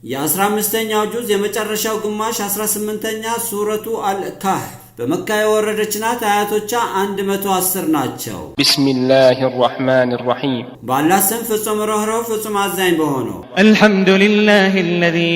የ15ኛው ጁዝ የመጨረሻው ግማሽ 18ኛ ሱረቱ አልካህፍ በመካ የወረደች ናት። አያቶቿ 110 ናቸው። ቢስሚላሂ الرحمن الرحيم በአላህ ስም ፍጹም ርኅሩህ ፍጹም አዛኝ በሆነው አልሐምዱሊላሂ الذي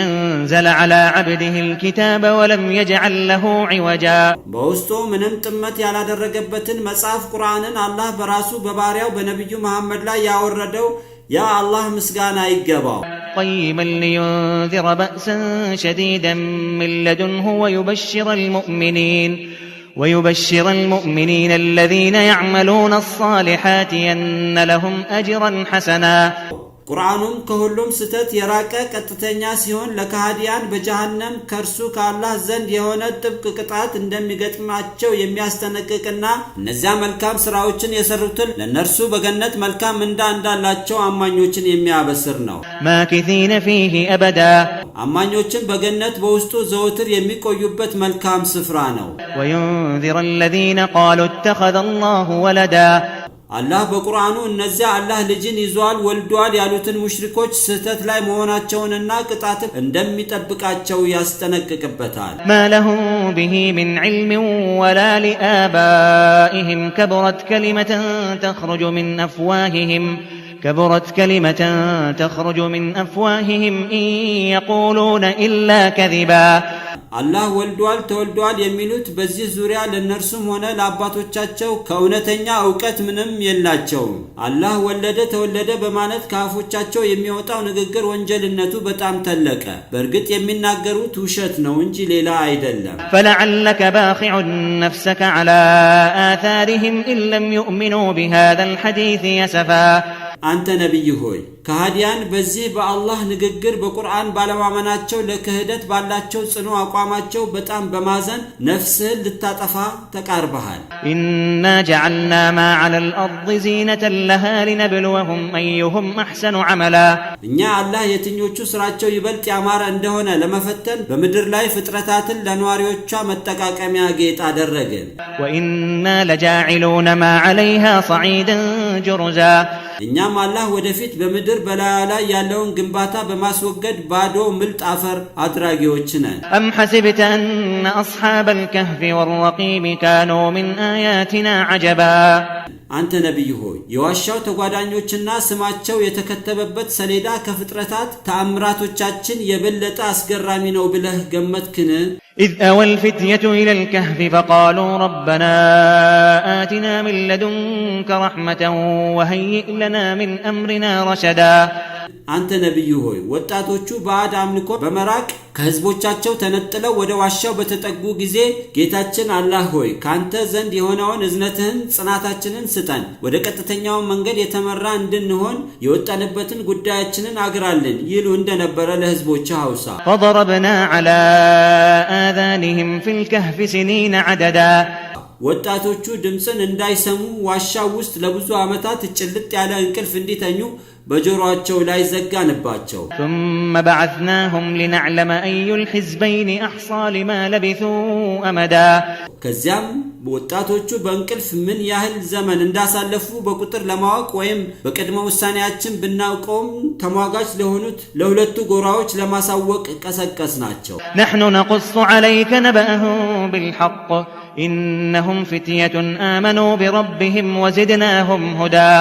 أنزل على عبده الكتاب ولم يجعل له عوجا በውስጡ ምንም ጥመት ያላደረገበትን መጽሐፍ ቁርአንን አላህ በራሱ በባሪያው በነብዩ መሐመድ ላይ ያወረደው ያ አላህ ምስጋና ይገባው። قيما لينذر بأسا شديدا من لدنه ويبشر المؤمنين الذين يعملون الصالحات أن لهم أجرا حسنا ቁርአኑም ከሁሉም ስተት የራቀ ቀጥተኛ ሲሆን ለካህዲያን በጀሃነም ከርሱ ከአላህ ዘንድ የሆነ ጥብቅ ቅጣት እንደሚገጥማቸው የሚያስጠነቅቅና እነዚያ መልካም ስራዎችን የሰሩትን ለነርሱ በገነት መልካም እንዳላቸው አማኞችን የሚያበስር ነው። ማኪቲነ ፊሂ አበዳ አማኞችን በገነት በውስጡ ዘወትር የሚቆዩበት መልካም ስፍራ ነው። ወዩንዚረ الذين قالوا اتخذ الله ولدا አላህ በቁርአኑ እነዚያ አላህ ልጅን ይዟል ወልዷል ያሉትን ሙሽሪኮች ስህተት ላይ መሆናቸውንና ቅጣት እንደሚጠብቃቸው ያስጠነቅቅበታል። ما لهم به من علم ولا لآبائهم كبرت كلمة تخرج من أفواههم إن يقولون إلا كذبا አላህ ወልዷል ተወልዷል የሚሉት በዚህ ዙሪያ ለነርሱም ሆነ ለአባቶቻቸው ከእውነተኛ ዕውቀት ምንም የላቸውም። አላህ ወለደ ተወለደ በማለት ከአፎቻቸው የሚወጣው ንግግር ወንጀልነቱ በጣም ተለቀ። በእርግጥ የሚናገሩት ውሸት ነው እንጂ ሌላ አይደለም። فلعلك باخع نفسك على آثارهم إن لم يؤمنوا بهذا الحديث يسفا አንተ ነብይ ሆይ ከሃዲያን በዚህ በአላህ ንግግር በቁርአን ባለማመናቸው ለክህደት ባላቸው ጽኑ አቋማቸው በጣም በማዘን ነፍስህን ልታጠፋ ተቃርበሃል። إنا جعلنا ما على الأرض زينة لها لنبلوهم أيهم أحسن عملا እኛ አላህ የትኞቹ ስራቸው ይበልጥ ያማረ እንደሆነ ለመፈተን በምድር ላይ ፍጥረታትን ለነዋሪዎቿ መጠቃቀሚያ ጌጥ አደረግን። وإنا لجاعلون ما عليها صعيدا جرزا እኛም አላህ ወደፊት በምድር በላዩ ላይ ያለውን ግንባታ በማስወገድ ባዶ ምልጥ አፈር አድራጊዎች ነን። أم حسبت أن أصحاب الكهف والرقيم كانوا من آياتنا عجبا አንተ ነብይ ሆይ የዋሻው ተጓዳኞችና ስማቸው የተከተበበት ሰሌዳ ከፍጥረታት ተአምራቶቻችን የበለጠ አስገራሚ ነው ብለህ ገመትክን? إذ أوى الفتية إلى الكهف فقالوا ربنا آتنا من لدنك رحمة وهيئ لنا من أمرنا رشدا አንተ ነብይ ሆይ ወጣቶቹ ባዕድ አምልኮ በመራቅ ከህዝቦቻቸው ተነጥለው ወደ ዋሻው በተጠጉ ጊዜ ጌታችን አላህ ሆይ ካንተ ዘንድ የሆነውን እዝነትህን ጽናታችንን ስጠን፣ ወደ ቀጥተኛው መንገድ የተመራ እንድንሆን የወጣንበትን ጉዳያችንን አግራልን ይሉ እንደነበረ ለህዝቦች አውሳ። فضربنا على آذانهم في الكهف سنين عددا ወጣቶቹ ድምጽን እንዳይሰሙ ዋሻው ውስጥ ለብዙ ዓመታት ጭልጥ ያለ እንቅልፍ እንዲተኙ በጆሮአቸው ላይ ዘጋንባቸው። ثم بعثناهم لنعلم أي الحزبين أحصى لما لبثوا أمدا ከዚያም ወጣቶቹ በእንቅልፍ ምን ያህል ዘመን እንዳሳለፉ በቁጥር ለማወቅ ወይም በቀድሞ ውሳኔያችን ብናውቀውም ተሟጋች ለሆኑት ለሁለቱ ጎራዎች ለማሳወቅ ቀሰቀስናቸው። نحن نقص عليك نبأهم بالحق إنهم فتية آمنوا بربهم وزدناهم هدى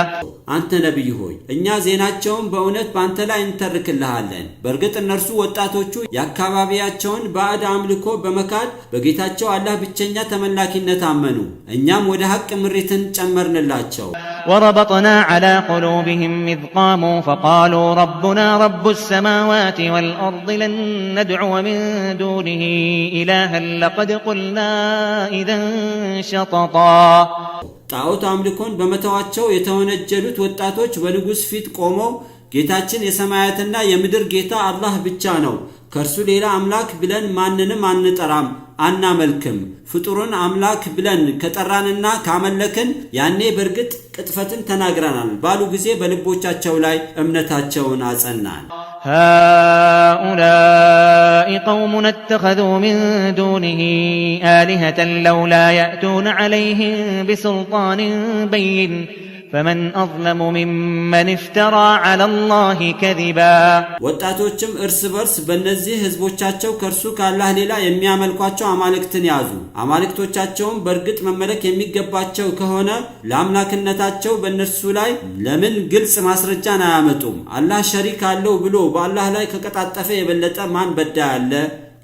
አንተ ነብይ ሆይ እኛ ዜናቸውን በእውነት ባንተ ላይ እንተርክልሃለን። በእርግጥ እነርሱ ወጣቶቹ የአካባቢያቸውን ባዕድ አምልኮ በመካድ በጌታቸው አላህ ብቸኛ ተመላኪነት አመኑ። እኛም ወደ ሐቅ ምሪትን ጨመርንላቸው። وربطنا على قلوبهم إذ قاموا فقالوا ربنا رب السماوات والأرض لن ندعو من دونه إلها لقد قلنا إذا شططا ጣዖት አምልኮን በመተዋቸው የተወነጀሉት ወጣቶች በንጉስ ፊት ቆመው ጌታችን የሰማያትና የምድር ጌታ አላህ ብቻ ነው፣ ከርሱ ሌላ አምላክ ብለን ማንንም አንጠራም አናመልክም፣ ፍጡሩን አምላክ ብለን ከጠራንና ካመለክን ያኔ በርግጥ ቅጥፈትን ተናግረናል ባሉ ጊዜ በልቦቻቸው ላይ እምነታቸውን አጸናን። هؤلاء قومنا اتخذوا من دونه آلهة لولا يأتون عليهم بسلطان بين فمن أظلم ممن افترى على الله كذبا ወጣቶችም እርስ በርስ በእነዚህ ህዝቦቻቸው ከርሱ ካላህ ሌላ የሚያመልኳቸው አማልክትን ያዙ አማልክቶቻቸውም በርግጥ መመለክ የሚገባቸው ከሆነ ለአምላክነታቸው በእነሱ ላይ ለምን ግልጽ ማስረጃን አያመጡም አላህ ሸሪክ አለው ብሎ በአላህ ላይ ከቀጣጠፈ የበለጠ ማን በዳ ያለ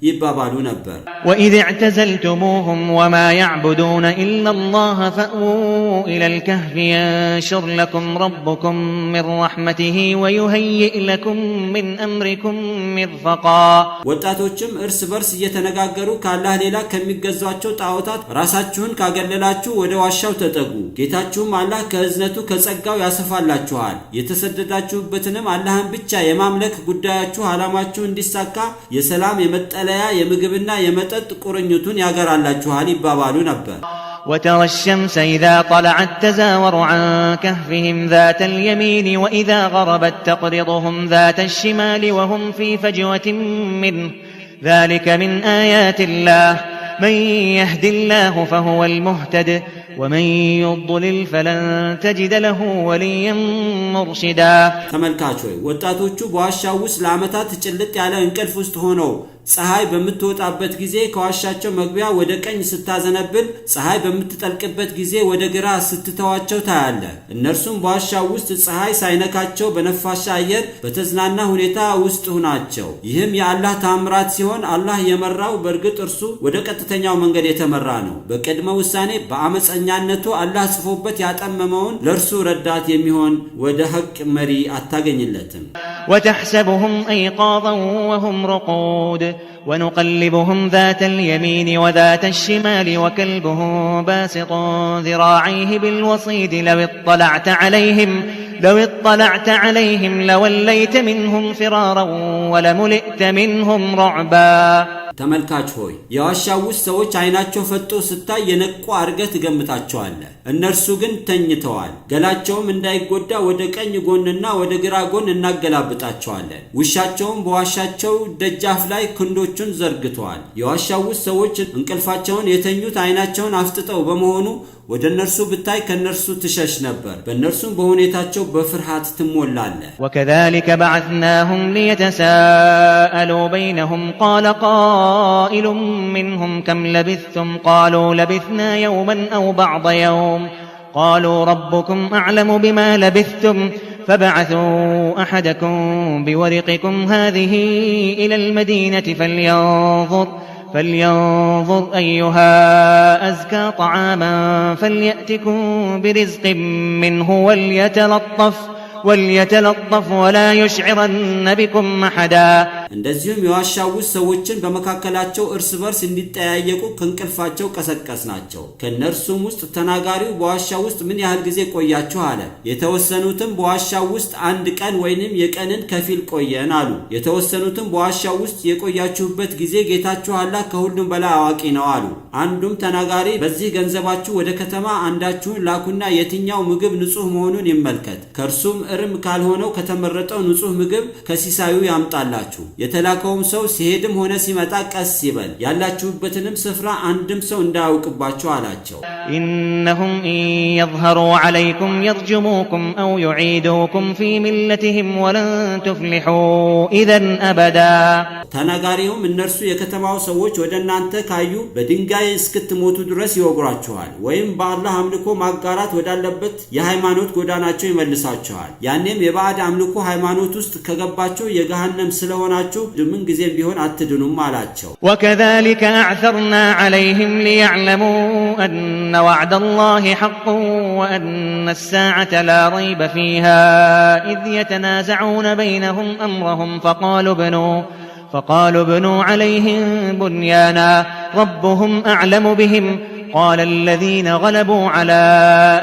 ይባባሉ ነበር وإذ اعتزلتموهم وما يعبدون إلا الله فأووا إلى الكهف ينشر لكم ربكم من رحمته ويهيئ لكم من أمركم مرفقا ወጣቶችም እርስ በርስ እየተነጋገሩ ካላህ ሌላ ከሚገዟቸው ጣዖታት ራሳችሁን ካገለላችሁ ወደ ዋሻው ተጠጉ ጌታችሁም አላህ ከእዝነቱ ከጸጋው ያሰፋላችኋል የተሰደዳችሁበትንም አላህን ብቻ የማምለክ ጉዳያችሁ አላማችሁ እንዲሳካ የሰላም የመጠለያ የምግብና የመጠጥ ቁርኝቱን ያገራላችኋል ይባባሉ ነበር وترى الشمس إذا طلعت تزاور عن كهفهم ذات اليمين وإذا غربت تقرضهم ذات الشمال وهم في فجوة منه ذلك من آيات الله من يهد الله فهو المهتد ومن يضلل فلن تجد له وليا مرشدا ተመልካቾች ወጣቶቹ በዋሻው ውስጥ ለዓመታት ጭልጥ ያለ እንቅልፍ ውስጥ ሆነው ፀሐይ በምትወጣበት ጊዜ ከዋሻቸው መግቢያ ወደ ቀኝ ስታዘነብል ፀሐይ በምትጠልቅበት ጊዜ ወደ ግራ ስትተዋቸው ታያለ እነርሱም በዋሻው ውስጥ ፀሐይ ሳይነካቸው በነፋሻ አየር በተዝናና ሁኔታ ውስጥ ሆናቸው ይህም የአላህ ታምራት ሲሆን አላህ የመራው በርግጥ እርሱ ወደ ቀጥተኛው መንገድ የተመራ ነው በቀድሞ ውሳኔ በአመፀኛነቱ አላህ ጽፎበት ያጠመመውን ለርሱ ረዳት የሚሆን ወደ ሐቅ መሪ አታገኝለትም وتحسبهم أيقاظا وهم رقود ونقلبهم ذات اليمين وذات الشمال وكلبهم باسط ذراعيه بالوصيد لو اطلعت عليهم لوليت منهم فرارا ولملئت منهم رعبا ተመልካች ሆይ የዋሻው ውስጥ ሰዎች አይናቸው ፈጦ ስታይ የነቁ አርገህ ትገምታቸዋለህ እነርሱ ግን ተኝተዋል ገላቸውም እንዳይጎዳ ወደ ቀኝ ጎንና ወደ ግራ ጎን እናገላብጣቸዋለን ውሻቸውም በዋሻቸው ደጃፍ ላይ ክንዶቹን ዘርግተዋል የዋሻው ውስጥ ሰዎች እንቅልፋቸውን የተኙት አይናቸውን አፍጥጠው በመሆኑ ወደ እነርሱ ብታይ ከነርሱ ትሸሽ ነበር በእነርሱም በሁኔታቸው በፍርሃት ትሞላለህ وكذلك بعثناهم ليتساءلوا بينهم قال قائل منهم كم لبثتم قالوا لبثنا يوما أو بعض يوم قالوا ربكم أعلم بما لبثتم فابعثوا أحدكم بورقكم هذه إلى المدينة فلينظر أيها أزكى طعاما فليأتكم برزق منه وليتلطف ولا يشعرن بكم أحدا እንደዚሁም የዋሻው ውስጥ ሰዎችን በመካከላቸው እርስ በርስ እንዲጠያየቁ ከንቅልፋቸው ቀሰቀስናቸው ከነርሱም ውስጥ ተናጋሪው በዋሻው ውስጥ ምን ያህል ጊዜ ቆያችሁ አለ የተወሰኑትም በዋሻው ውስጥ አንድ ቀን ወይንም የቀንን ከፊል ቆየን አሉ የተወሰኑትም በዋሻው ውስጥ የቆያችሁበት ጊዜ ጌታችሁ አላህ ከሁሉም በላይ አዋቂ ነው አሉ አንዱም ተናጋሪ በዚህ ገንዘባችሁ ወደ ከተማ አንዳችሁን ላኩና የትኛው ምግብ ንጹህ መሆኑን ይመልከት ከርሱም እርም ካልሆነው ከተመረጠው ንጹህ ምግብ ከሲሳዩ ያምጣላችሁ የተላከውም ሰው ሲሄድም ሆነ ሲመጣ ቀስ ይበል ያላችሁበትንም ስፍራ አንድም ሰው እንዳያውቅባችሁ አላቸው إنهم إن يظهروا عليكم يرجموكم أو يعيدوكم في ملتهم ولن تفلحوا إذا أبدا ተናጋሪውም እነርሱ የከተማው ሰዎች ወደ እናንተ ካዩ በድንጋይ እስክትሞቱ ድረስ ይወግሯችኋል ወይም በአላህ አምልኮ ማጋራት ወዳለበት የሃይማኖት ጎዳናቸው ይመልሳችኋል ያኔም የባዕድ አምልኮ ሃይማኖት ውስጥ ከገባችሁ የገሃነም ስለሆናችሁ ምን ጊዜም ቢሆን አትድኑም አላቸው وكذلك أعثرنا عليهم ليعلموا أن وعد الله حق وأن الساعة لا ريب فيها إذ يتنازعون بينهم أمرهم فقالوا ابنوا عليهم بنيانا ربهم أعلم بهم قال الذين غلبوا على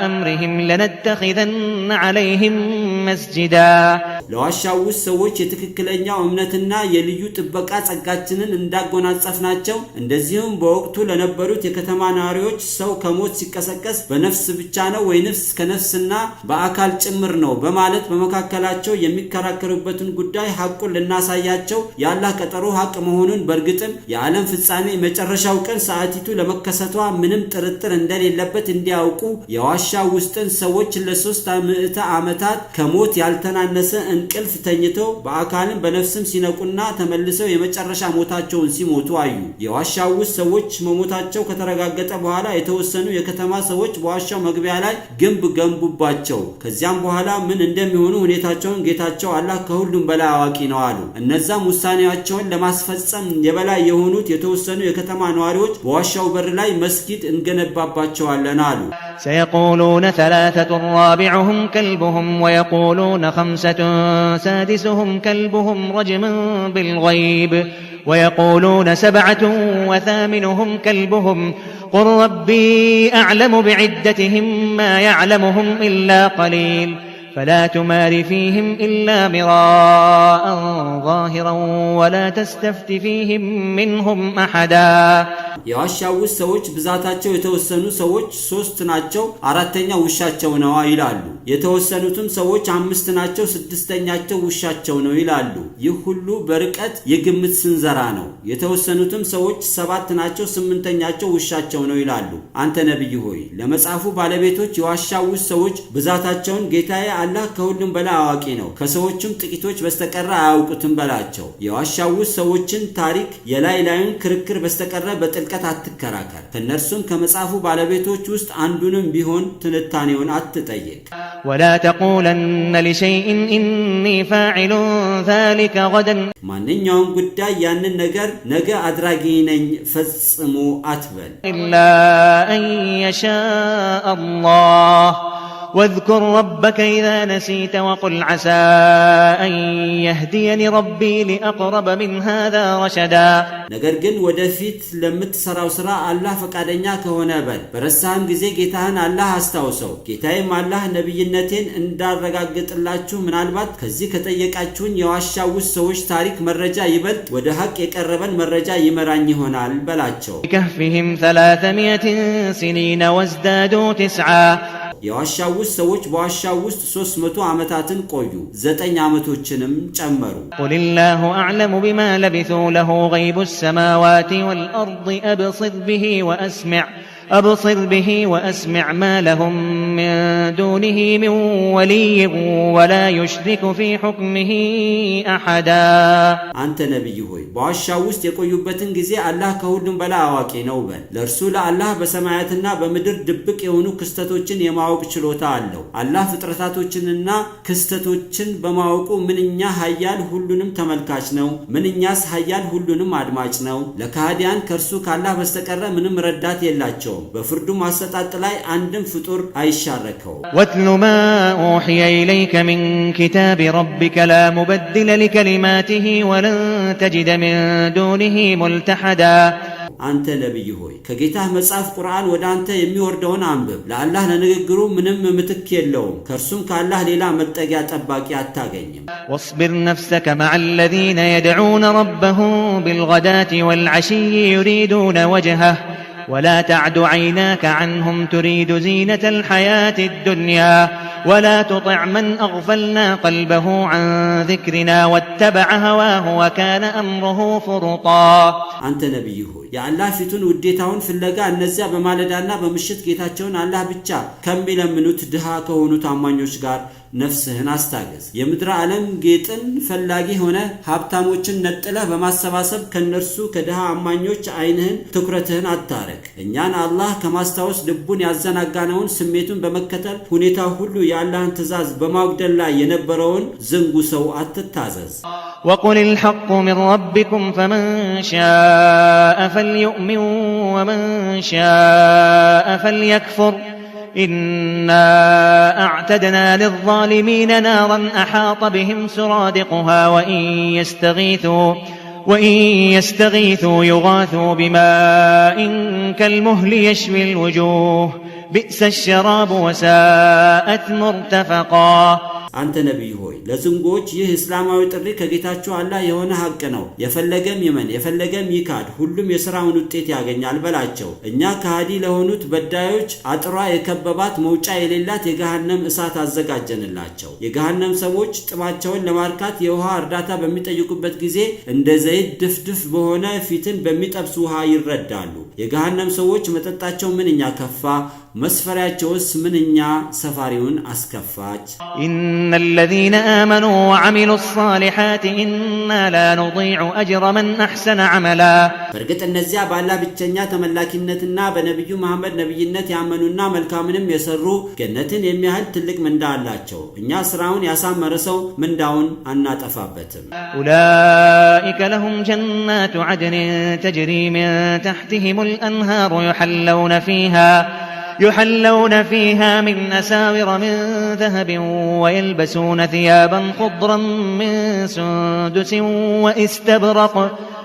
أمرهم لنتخذن عليهم مسجدا ለዋሻው ውስጥ ሰዎች የትክክለኛው እምነትና የልዩ ጥበቃ ጸጋችንን እንዳጎናጸፍናቸው እንደዚሁም በወቅቱ ለነበሩት የከተማ ነዋሪዎች ሰው ከሞት ሲቀሰቀስ በነፍስ ብቻ ነው ወይንስ ከነፍስና በአካል ጭምር ነው በማለት በመካከላቸው የሚከራከሩበትን ጉዳይ ሐቁን ልናሳያቸው የአላህ ቀጠሮ ሐቅ መሆኑን በእርግጥም የዓለም ፍጻሜ መጨረሻው ቀን ሰዓቲቱ ለመከሰቷ ምንም ጥርጥር እንደሌለበት እንዲያውቁ የዋሻው ውስጥን ሰዎች ለ300 ዓመታት ከሞት ያልተናነሰ እንቅልፍ ተኝተው በአካልም በነፍስም ሲነቁና ተመልሰው የመጨረሻ ሞታቸውን ሲሞቱ አዩ። የዋሻው ውስጥ ሰዎች መሞታቸው ከተረጋገጠ በኋላ የተወሰኑ የከተማ ሰዎች በዋሻው መግቢያ ላይ ግንብ ገንቡባቸው። ከዚያም በኋላ ምን እንደሚሆኑ ሁኔታቸውን ጌታቸው አላህ ከሁሉም በላይ አዋቂ ነው አሉ። እነዛም ውሳኔያቸውን ለማስፈጸም የበላይ የሆኑት የተወሰኑ የከተማ ነዋሪዎች በዋሻው በር ላይ መስጊድ እንገነባባቸዋለን አሉ። سيقولون 3 رابعهم كلبهم ويقولون 5 سادسهم كلبهم رجما بالغيب ويقولون 7 وثامنهم كلبهم قل ربي أعلم بعدتهم ما يعلمهم إلا قليل فلا تمار فيهم إلا مراء ظاهرا ولا تستفت فيهم منهم أحدا የዋሻው ውስጥ ሰዎች ብዛታቸው የተወሰኑ ሰዎች 3 ናቸው፣ አራተኛ ውሻቸው ነው ይላሉ። የተወሰኑትም ሰዎች 5 ናቸው፣ ስድስተኛቸው ውሻቸው ነው ይላሉ። ይህ ሁሉ በርቀት የግምት ስንዘራ ነው። የተወሰኑትም ሰዎች 7 ናቸው፣ 8ኛቸው ውሻቸው ነው ይላሉ። አንተ ነብይ ሆይ ለመጽሐፉ ባለቤቶች የዋሻው ውስጥ ሰዎች ብዛታቸውን ጌታዬ አላህ ከሁሉም በላይ አዋቂ ነው፣ ከሰዎችም ጥቂቶች በስተቀር አያውቁትም በላቸው። የዋሻው ውስጥ ሰዎችን ታሪክ የላይ ላዩን ክርክር በስተቀር በጥልቀት አትከራከር። ከነርሱም ከመጽሐፉ ባለቤቶች ውስጥ አንዱንም ቢሆን ትንታኔውን አትጠይቅ። ولا تقولن لشيء إني فاعل ذلك غدا ማንኛውም ጉዳይ ያንን ነገር ነገ አድራጊ ነኝ ፈጽሞ አትበል። إلا أن يشاء الله واذكر ربك إذا نسيت وقل عسى أن يهديني ربي لأقرب من هذا رشدا ነገር ግን ወደፊት ለምትሰራው ስራ አላህ ፈቃደኛ ከሆነ በል። በረሳህም ጊዜ ጌታህን አላህ አስታውሰው። ጌታዬም አላህ ነብይነቴን እንዳረጋግጥላችሁ ምናልባት ከዚህ ከጠየቃችሁኝ የዋሻው ውስጥ ሰዎች ታሪክ መረጃ ይበልጥ ወደ ሐቅ የቀረበን መረጃ ይመራኝ ይሆናል በላቸው። كهفهم 300 سنين وازدادوا 9 የዋሻው ውስጥ ሰዎች በዋሻው ውስጥ 300 ዓመታትን ቆዩ፣ 9 ዓመቶችንም ጨመሩ። قل الله أعلم بما لبثوا له غيب السماوات والأرض أبصر به وأسمع ما لهم من دونه من ولي ولا يشرك في حكمه أحدا አንተ ነብይ ሆይ በዋሻው ውስጥ የቆዩበትን ጊዜ አላህ ከሁሉም በላይ አዋቂ ነው በል። ለእርሱ ለአላህ በሰማያትና በምድር ድብቅ የሆኑ ክስተቶችን የማወቅ ችሎታ አለው። አላህ ፍጥረታቶችንና ክስተቶችን በማወቁ ምንኛ ኃያል ሁሉንም ተመልካች ነው፣ ምንኛስ ኃያል ሁሉንም አድማጭ ነው። ለካህዲያን ከእርሱ ካላህ በስተቀር ምንም ረዳት የላቸው። በፍርዱ ማሰጣጥ ላይ አንድም ፍጡር አይሻረከው። واتل ما أوحي إليك من كتاب ربك لا مبدل لكلماته ولن تجد من دونه ملتحدا አንተ ነብይ ሆይ ከጌታህ መጽሐፍ ቁርአን ወደ አንተ የሚወርደውን አንብብ። ለአላህ ለንግግሩ ምንም ምትክ የለውም፣ ከርሱም ካላህ ሌላ መጠጊያ ጠባቂ አታገኝም። واصبر نفسك مع الذين يدعون ربهم بالغداة والعشي يريدون وجهه ولا تعد عيناك عنهم تريد زينة الحياة الدنيا ولا تطع من أغفلنا قلبه عن ذكرنا واتبع هواه وكان أمره فرطا አንተ ነብይ ሆይ የአላህ ፊቱን ውዴታውን ፍለጋ እነዚያ በማለዳና በምሽት ጌታቸውን አላህ ብቻ ከሚለምኑት ድሃ ከሆኑ ታማኞች ጋር ነፍስህን አስታገዝ። የምድር ዓለም ጌጥን ፈላጊ ሆነ ሀብታሞችን ነጥለህ በማሰባሰብ ከነርሱ ከድሃ አማኞች አይንህን ትኩረትህን አታረቅ። እኛን አላህ ከማስታወስ ልቡን ያዘናጋነውን ስሜቱን በመከተል ሁኔታ ሁሉ የአላህን ትእዛዝ በማጉደል ላይ የነበረውን ዝንጉ ሰው አትታዘዝ። وقل الحق من ربكم فمن شاء فليؤمن ومن شاء فليكفر إنا أعتدنا للظالمين نارا أحاط بهم سرادقها وإن يستغيثوا يغاثوا بماء كالمهل يشوي الوجوه بئس الشراب وساءت مرتفقا አንተ ነብይ ሆይ ለዝንጎች ይህ እስላማዊ ጥሪ ከጌታቸው አላህ የሆነ ሐቅ ነው የፈለገም ይመን የፈለገም ይካድ ሁሉም የሥራውን ውጤት ያገኛል በላቸው እኛ ከሃዲ ለሆኑት በዳዮች አጥሯ የከበባት መውጫ የሌላት የገሃነም እሳት አዘጋጀንላቸው የገሃነም ሰዎች ጥማቸውን ለማርካት የውሃ እርዳታ በሚጠይቁበት ጊዜ እንደ ዘይት ድፍድፍ በሆነ ፊትን በሚጠብስ ውሃ ይረዳሉ የገሃነም ሰዎች መጠጣቸው ምንኛ ከፋ መስፈሪያቸውስ ምንኛ ሰፋሪውን አስከፋች إن الذين آمنوا وعملوا الصالحات إنا لا نضيع أجر من أحسن عملا በርግጥ እነዚያ ባላ ብቸኛ ተመላኪነትና በነብዩ መሐመድ ነብይነት ያመኑና መልካምንም የሰሩ ገነትን የሚያህል ትልቅ ምንዳ አላቸው እኛ ስራውን ያሳመረ ሰው ምንዳውን አናጠፋበትም أولئك لهم جنات عدن تجري من تحتهم الأنهار يحلون فيها من أساور من ذهب ويلبسون ثيابا خضرا من سندس وإستبرق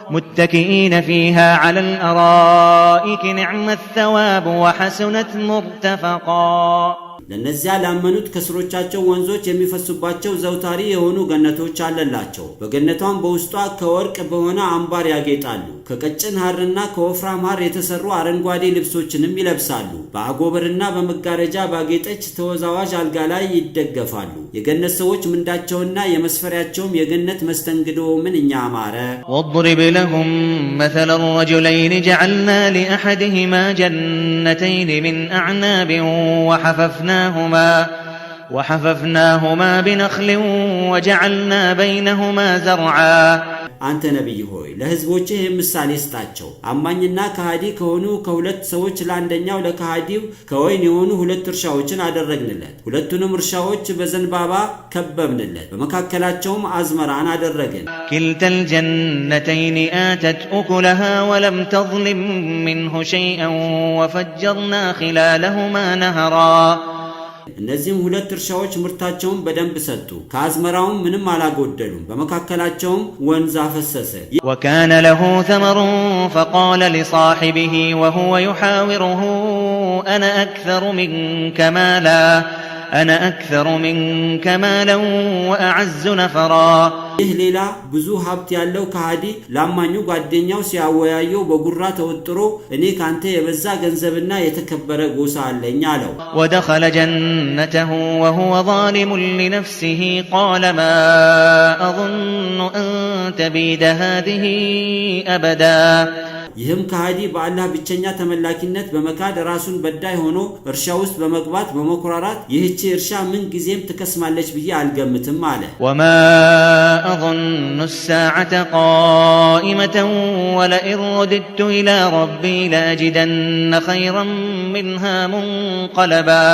متكئين فيها على الأرائك نعم الثواب وحسنت مرتفقا ለነዚያ ላመኑት ከስሮቻቸው ወንዞች የሚፈሱባቸው ዘውታሪ የሆኑ ገነቶች አለላቸው በገነቷም በውስጧ ከወርቅ በሆነ አምባር ያጌጣሉ ከቀጭን ሐርና ከወፍራም ሐር የተሰሩ አረንጓዴ ልብሶችንም ይለብሳሉ በአጎበርና በመጋረጃ ባጌጠች ተወዛዋዥ አልጋ ላይ ይደገፋሉ የገነት ሰዎች ምንዳቸውና የመስፈሪያቸውም የገነት መስተንግዶ ምንኛ አማረ واضرب لهم مثل الرجلين جعلنا لأحدهما جنتين من أعناب وحففناهما بنخل وجعلنا بينهما زرعا አንተ ነብይ ሆይ ለህዝቦችህ ምሳሌ ስጣቸው አማኝና ከሃዲ ከሆኑ ከሁለት ሰዎች ለአንደኛው ለከሃዲው ከወይን የሆኑ ሁለት እርሻዎችን አደረግንለት ሁለቱንም እርሻዎች በዘንባባ ከበብንለት በመካከላቸውም አዝመራን አደረግን كلتا الجنتين آتت أكلها ولم تظلم منه شيئا وفجرنا خلالهما نهرا እነዚህም ሁለት እርሻዎች ምርታቸውን በደንብ ሰጡ ከአዝመራውም ምንም አላጎደሉም በመካከላቸውም ወንዝ አፈሰሰ وكان له ثمر فقال لصاحبه وهو يحاوره أنا أكثر منك مالا وأعز نفرا ይህ ሌላ ብዙ ሀብት ያለው ከሃዲ ላማኙ ጓደኛው ሲያወያየው በጉራ ተወጥሮ እኔ ካንተ የበዛ ገንዘብና የተከበረ ጎሳ አለኝ አለው ودخل جنته وهو ظالم لنفسه قال ما أظن أن تبيد هذه أبدا ይህም ከሃዲ በአላህ ብቸኛ ተመላኪነት በመካድ ራሱን በዳይ ሆኖ እርሻ ውስጥ በመግባት በመኩራራት ይህች እርሻ ምን ጊዜም ትከስማለች ብዬ አልገምትም አለ وما أظن الساعة قائمة ولئن رددت إلى ربي لأجدن خيرا منها منقلبا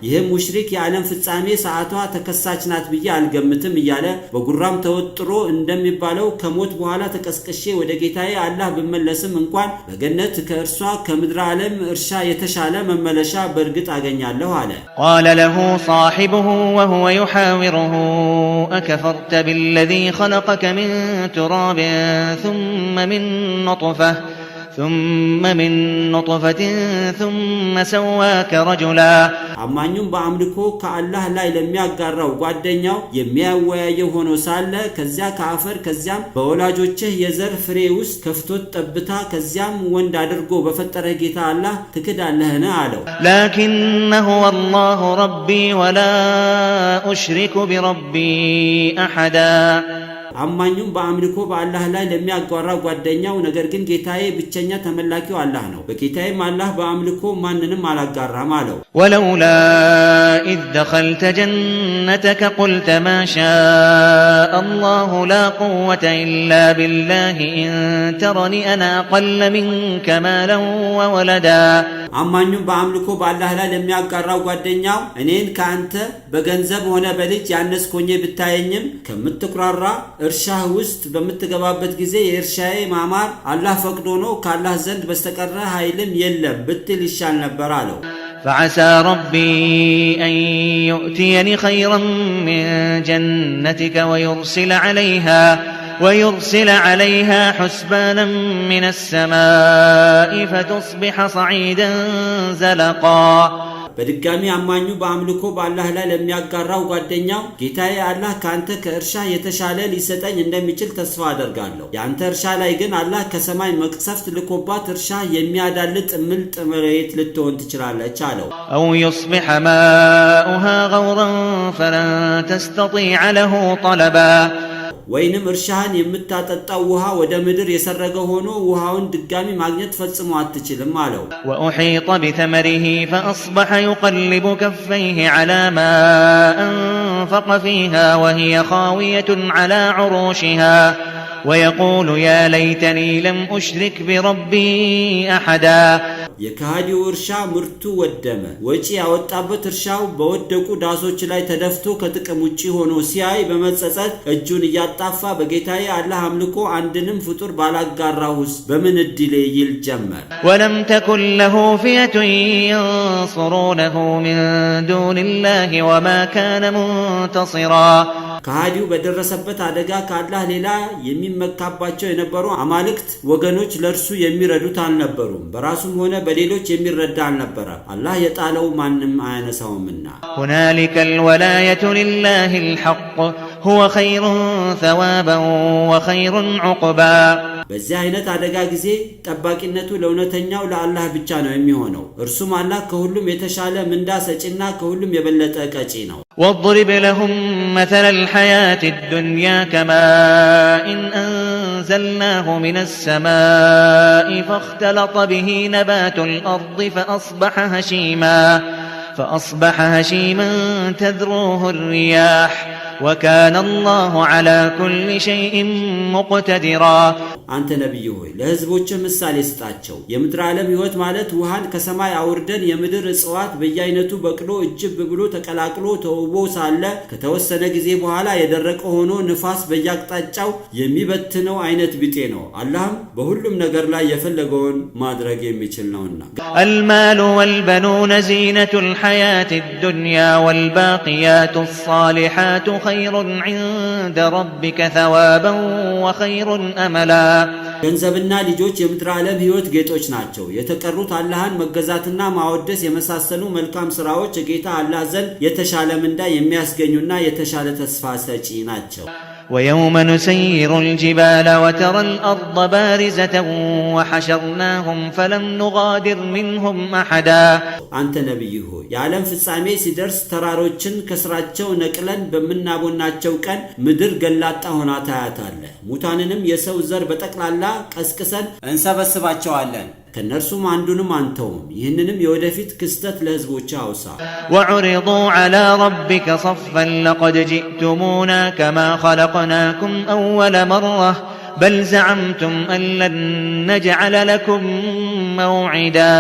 ይህም ሙሽሪክ የዓለም ፍጻሜ ሰዓቷ ተከሳች ናት ብዬ አልገምትም እያለ በጉራም ተወጥሮ እንደሚባለው ከሞት በኋላ ተቀስቅሼ ወደ ጌታዬ አላህ ብመለስም እንኳን በገነት ከእርሷ ከምድር ዓለም እርሻ የተሻለ መመለሻ በርግጥ አገኛለሁ አለ قال له صاحبه وهو يحاوره أكفرت بالذي خلقك من تراب ثم من نطفة ثم سواك رجلا አማኙም በአምልኮ ከአላህ ላይ ለሚያጋራው ጓደኛው የሚያወያየው ሆኖ ሳለ ከዚያ ከአፈር ከዚያም በወላጆችህ የዘር ፍሬ ውስጥ ከፍቶት ጠብታ ከዚያም ወንድ አድርጎ በፈጠረ ጌታ አላህ ትክዳለህን አለው لكن هو الله ربي ولا أشرك بربي أحدا አማኙም በአምልኮ በአላህ ላይ ለሚያጋራው ጓደኛው ነገር ግን ጌታዬ ብቸኛ ተመላኪው አላህ ነው በጌታዬም አላህ በአምልኮ ማንንም አላጋራም አለው ولولا إذ دخلت جنتك قلت ما شاء الله لا قوة إلا بالله إن ترني أنا أقل منك مالا وولدا አማኙም በአምልኮ በአላህ ላይ ለሚያጋራው ጓደኛው እኔን ካንተ በገንዘብ ሆነ በልጅ ያነስኮኝ ብታየኝም ከምትኩራራ እርሻህ ውስጥ በመትገባበት ጊዜ የእርሻዬ ማማር አላህ ፈቅዶ ነው ካላህ ዘንድ በስተቀረ ኃይልም የለም ብትል ይሻል ነበር አለው فعسى ربي أن يؤتيني خيرا من جنتك ويرسل عليها حسبانا من السماء فتصبح صعيدا زلقا በድጋሚ አማኙ በአምልኮ በአላህ ላይ ለሚያጋራው ጓደኛው ጌታዬ አላህ ካንተ ከእርሻ የተሻለ ሊሰጠኝ እንደሚችል ተስፋ አደርጋለሁ። ያንተ እርሻ ላይ ግን አላህ ከሰማይ መቅሰፍት ልኮባት እርሻ የሚያዳልጥ ምልጥ መሬት ልትሆን ትችላለች አለው። أو يصبح ماؤها غورا فلن تستطيع له طلبا ወይንም እርሻህን የምታጠጣው ውሃ ወደ ምድር የሰረገ ሆኖ ውሃውን ድጋሚ ማግኘት ፈጽሞ አትችልም አለው። وأحيط بثمره فأصبح يقلب كفيه على ما أنفق فيها وهي خاوية على عروشها ويقول يا ليتني لم أشرك بربي أحدا የካዲው እርሻ ምርቱ ወደመ። ወጪ ያወጣበት እርሻው በወደቁ ዳሶች ላይ ተደፍቶ ከጥቅም ውጪ ሆኖ ሲያይ በመጸጸት እጁን እያጣፋ በጌታዬ አላህ አምልኮ አንድንም ፍጡር ባላጋራሁስ በምን እድሌ ይል ጀመር። ولم تكن له فئة ينصرونه من دون الله وما كان منتصرا ካዲው በደረሰበት አደጋ ከአላህ ሌላ የሚመካባቸው የነበሩ አማልክት ወገኖች ለርሱ የሚረዱት አልነበሩም። በራሱም ሆነ በሌሎች የሚረዳ አልነበረ። አላህ የጣለው ማንም አያነሳውምና። هنالك الولاية لله الحق هو خير ثوابا وخير عقبا በዚህ አይነት አደጋ ጊዜ ጠባቂነቱ ለእውነተኛው ለአላህ ብቻ ነው የሚሆነው። እርሱም አላህ ከሁሉም የተሻለ ምንዳ ሰጪና ከሁሉም የበለጠ ቀጪ ነው። واضرب لهم مثل الحياة الدنيا كماء أنزلناه من السماء فاختلط به نبات الأرض فأصبح هشيما تذروه الرياح وكان الله على كل شيء مقتدرا አንተ ነብይ ሆይ ለህዝቦች ምሳሌ ስጣቸው። የምድር ዓለም ህይወት ማለት ውሃን ከሰማይ አውርደን የምድር እጽዋት በየአይነቱ በቅሎ እጅብ ብሎ ተቀላቅሎ ተውቦ ሳለ ከተወሰነ ጊዜ በኋላ የደረቀ ሆኖ ንፋስ በየአቅጣጫው የሚበትነው አይነት ቢጤ ነው። አላህም በሁሉም ነገር ላይ የፈለገውን ማድረግ የሚችል ነውና። المال والبنون زينة الحياة الدنيا والباقيات الصالحات خير عند ربك ثوابا وخير أملا ገንዘብና ልጆች የምድር ዓለም ህይወት ጌጦች ናቸው። የተቀሩት አላህን መገዛትና ማወደስ የመሳሰሉ መልካም ስራዎች ጌታ አላህ ዘንድ የተሻለ ምንዳ የሚያስገኙና የተሻለ ተስፋ ሰጪ ናቸው። ويوم نسير الجبال وترى الأرض بارزة وحشرناهم فلم نغادر منهم أحدا አንተ ነብይ ሆይ የዓለም ፍጻሜ ሲደርስ ተራሮችን ከስራቸው ነቅለን በመናቦናቸው ቀን ምድር ገላጣ ሆና ታያታለህ። ሙታንንም የሰው ዘር በጠቅላላ ቀስቅሰን እንሰበስባቸዋለን። ከነርሱም አንዱንም አንተውም። ይህንንም የወደፊት ክስተት ለህዝቦች አውሳ። وعرضوا على ربك صفا لقد جئتمونا كما خلقناكم أول مرة بل زعمتم أن لن نجعل لكم موعدا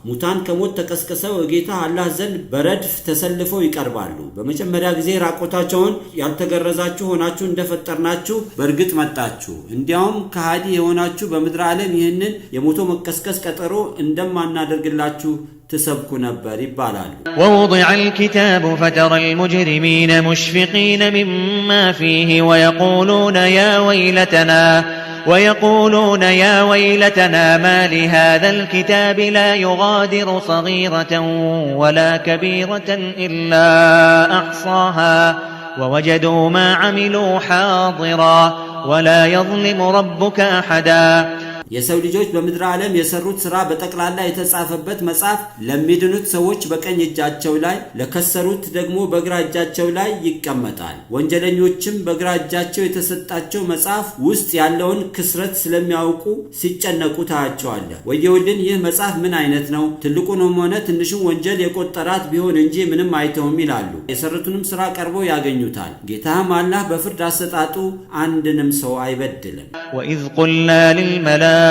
ሙታን ከሞት ተቀስቅሰው ጌታ አላህ ዘንድ በረድፍ ተሰልፈው ይቀርባሉ። በመጀመሪያ ጊዜ ራቆታቸውን ያልተገረዛችሁ ሆናችሁ እንደፈጠርናችሁ በእርግጥ መጣችሁ። እንዲያውም ከሃዲ የሆናችሁ በምድር ዓለም ይህንን የሞቶ መቀስቀስ ቀጠሮ እንደማናደርግላችሁ تسبك نبر ይባላሉ። ووضع الكتاب فترى المجرمين مشفقين مما فيه ويقولون يا ويلتنا ما لهذا الكتاب لا يغادر صغيرة ولا كبيرة إلا أحصاها ووجدوا ما عملوا حاضرا ولا يظلم ربك أحدا የሰው ልጆች በምድር ዓለም የሰሩት ሥራ በጠቅላላ የተጻፈበት መጽሐፍ ለሚድኑት ሰዎች በቀኝ እጃቸው ላይ ለከሰሩት ደግሞ በግራ እጃቸው ላይ ይቀመጣል። ወንጀለኞችም በግራ እጃቸው የተሰጣቸው መጽሐፍ ውስጥ ያለውን ክስረት ስለሚያውቁ ሲጨነቁ ታያቸዋለህ። ወየውልን ይህ መጽሐፍ ምን አይነት ነው? ትልቁንም ሆነ ትንሹን ወንጀል የቆጠራት ቢሆን እንጂ ምንም አይተውም ይላሉ። የሰሩትንም ሥራ ቀርቦ ያገኙታል። ጌታም አላህ በፍርድ አሰጣጡ አንድንም ሰው አይበድልም። وإذ قلنا للملائكة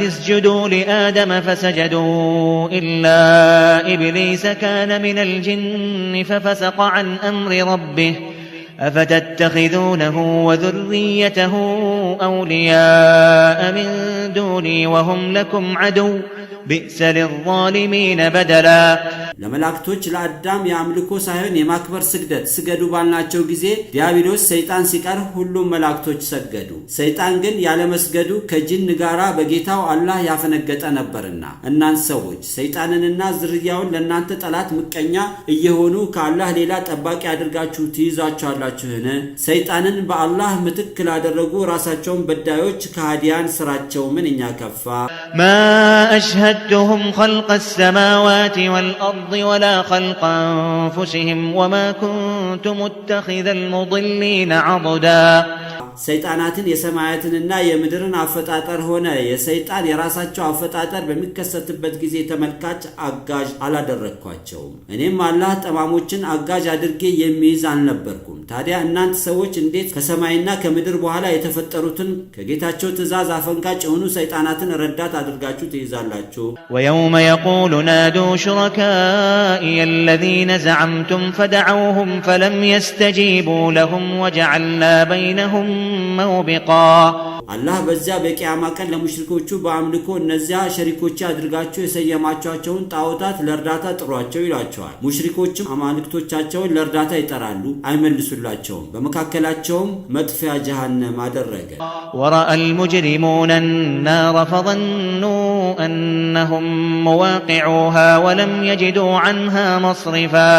اسجدوا لآدم فسجدوا إلا إبليس كان من الجن ففسق عن أمر ربه أفتتخذونه وذريته أولياء من دوني وهم لكم عدو بئس للظالمين بدلا ለመላእክቶች ለአዳም የአምልኮ ሳይሆን የማክበር ስግደት ስገዱ ባልናቸው ጊዜ ዲያብሎስ ሰይጣን ሲቀር ሁሉም መላእክቶች ሰገዱ። ሰይጣን ግን ያለ መስገዱ ከጂን ጋራ በጌታው አላህ ያፈነገጠ ነበርና እናንተ ሰዎች ሰይጣንንና ዝርያውን ለናንተ ጠላት ምቀኛ እየሆኑ ከአላህ ሌላ ጠባቂ አድርጋችሁ ትይዛቸዋላችሁን? ሰይጣንን በአላህ ምትክ ላደረጉ ራሳቸውን በዳዮች ከሃዲያን ስራቸው ምንኛ ከፋ። ማ አሽሀድቱሁም ኸልቀ السماوات والأرض ولا خلق أنفسهم وما كنت متخذ المضلين عضدا ሰይጣናትን የሰማያትንና የምድርን አፈጣጠር ሆነ የሰይጣን የራሳቸው አፈጣጠር በሚከሰትበት ጊዜ ተመልካች አጋዥ አላደረኳቸውም። እኔም አላህ ጠማሞችን አጋዥ አድርጌ የሚይዝ አልነበርኩም። ታዲያ እናንተ ሰዎች እንዴት ከሰማይና ከምድር በኋላ የተፈጠሩትን ከጌታቸው ትእዛዝ አፈንጋጭ የሆኑ ሰይጣናትን ረዳት አድርጋችሁ ትይዛላችሁ? ويوم يقول نادوا شركائي الذين زعمتم فدعوهم فلم يستجيبوا لهم وجعلنا بينهم موبقا አላህ በዚያ በቂያማ ቀን ለሙሽሪኮቹ በአምልኮ እነዚያ ሸሪኮች አድርጋቸው የሰየማቸውን ጣዖታት ለርዳታ ጥሯቸው ይላቸዋል። ሙሽሪኮችም አማልክቶቻቸውን ለርዳታ ይጠራሉ፣ አይመልሱላቸውም። በመካከላቸውም መጥፊያ ጀሃነም አደረገ። ورأى المجرمون النار فظنوا أنهم مواقعوها ولم يجدوا عنها مصرفا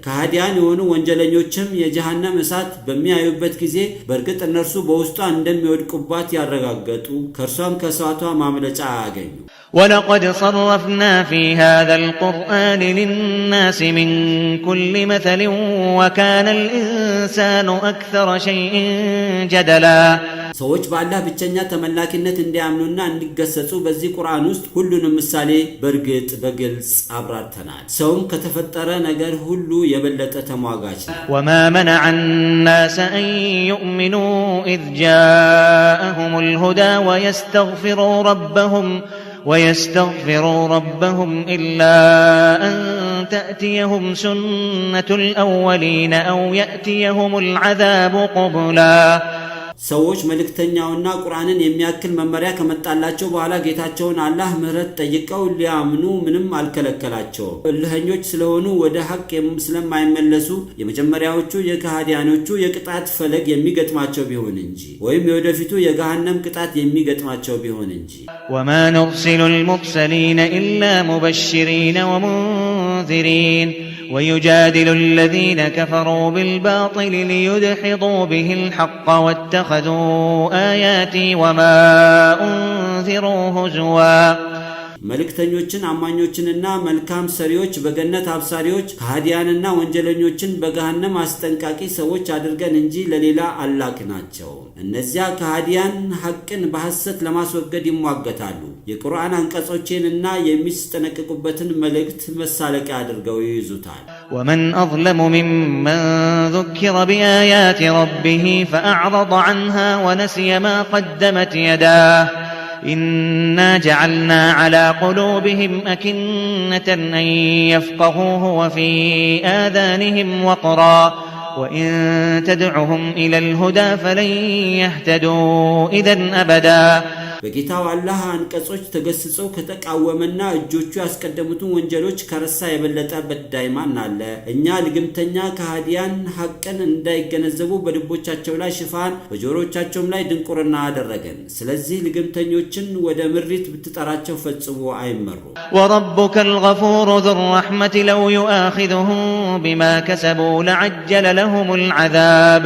ከሃዲያን የሆኑ ወንጀለኞችም የጀሃነም እሳት በሚያዩበት ጊዜ በእርግጥ እነርሱ በውስጧ እንደሚወድቁባት ያረጋገጡ ከርሷም ከእሳቷ ማምለጫ አያገኙ። ولقد صرفنا في هذا القرآن للناس من كل مثل وكان الإنسان أكثر شيء جدلا ሰዎች በአላህ ብቸኛ ተመላኪነት እንዲያምኑና እንዲገሰጹ በዚህ ቁርአን ውስጥ ሁሉንም ምሳሌ በእርግጥ በግልጽ አብራርተናል። ሰውም ከተፈጠረ ነገር ሁሉ የበለጠ ተሟጋች ነው። وما منع الناس أن يؤمنوا إذ جاءهم الهدى ويستغفروا ربهم إلا أن تأتيهم سنة الأولين أو يأتيهم العذاب قبلا ሰዎች መልእክተኛውና ቁርአንን የሚያክል መመሪያ ከመጣላቸው በኋላ ጌታቸውን አላህ ምህረት ጠይቀው ሊያምኑ ምንም አልከለከላቸውም። እልህኞች ስለሆኑ ወደ ሐቅ ስለማይመለሱ የመጀመሪያዎቹ የከሃዲያኖቹ የቅጣት ፈለግ የሚገጥማቸው ቢሆን እንጂ ወይም የወደፊቱ የገሃነም ቅጣት የሚገጥማቸው ቢሆን እንጂ وما نرسل المرسلين إلا مبشرين ومنذرين ويجادل الذين كفروا بالباطل ليدحضوا به الحق واتخذوا آياتي وما أنذروا هزوا መልእክተኞችን አማኞችንና መልካም ሰሪዎች በገነት አብሳሪዎች ከሃዲያንና ወንጀለኞችን በገሃነም አስጠንቃቂ ሰዎች አድርገን እንጂ ለሌላ አላክናቸው። እነዚያ ከሃዲያን ሐቅን በሐሰት ለማስወገድ ይሟገታሉ። የቁርአን አንቀጾችንና የሚስጠነቀቁበትን መልእክት መሳለቂያ አድርገው ይይዙታል። ومن أظلم ممن ذكر بآيات ربه فأعرض عنها ونسي ما قدمت يداه إنا جعلنا على قلوبهم أكنة أن يفقهوه وفي آذانهم وقرا وإن تدعهم إلى الهدى فلن يهتدوا إذن أبدا በጌታው አላህ አንቀጾች ተገስጸው ከተቃወመና እጆቹ ያስቀደሙትን ወንጀሎች ከረሳ የበለጠ በዳይ ማን አለ? እኛ ልግምተኛ ከሃዲያን ሐቅን እንዳይገነዘቡ በልቦቻቸው ላይ ሽፋን በጆሮቻቸውም ላይ ድንቁርና አደረገን። ስለዚህ ልግምተኞችን ወደ ምሪት ብትጠራቸው ፈጽሞ አይመሩ። وربك الغفور ذو الرحمة لو يؤاخذهم بما كسبوا لعجل لهم العذاب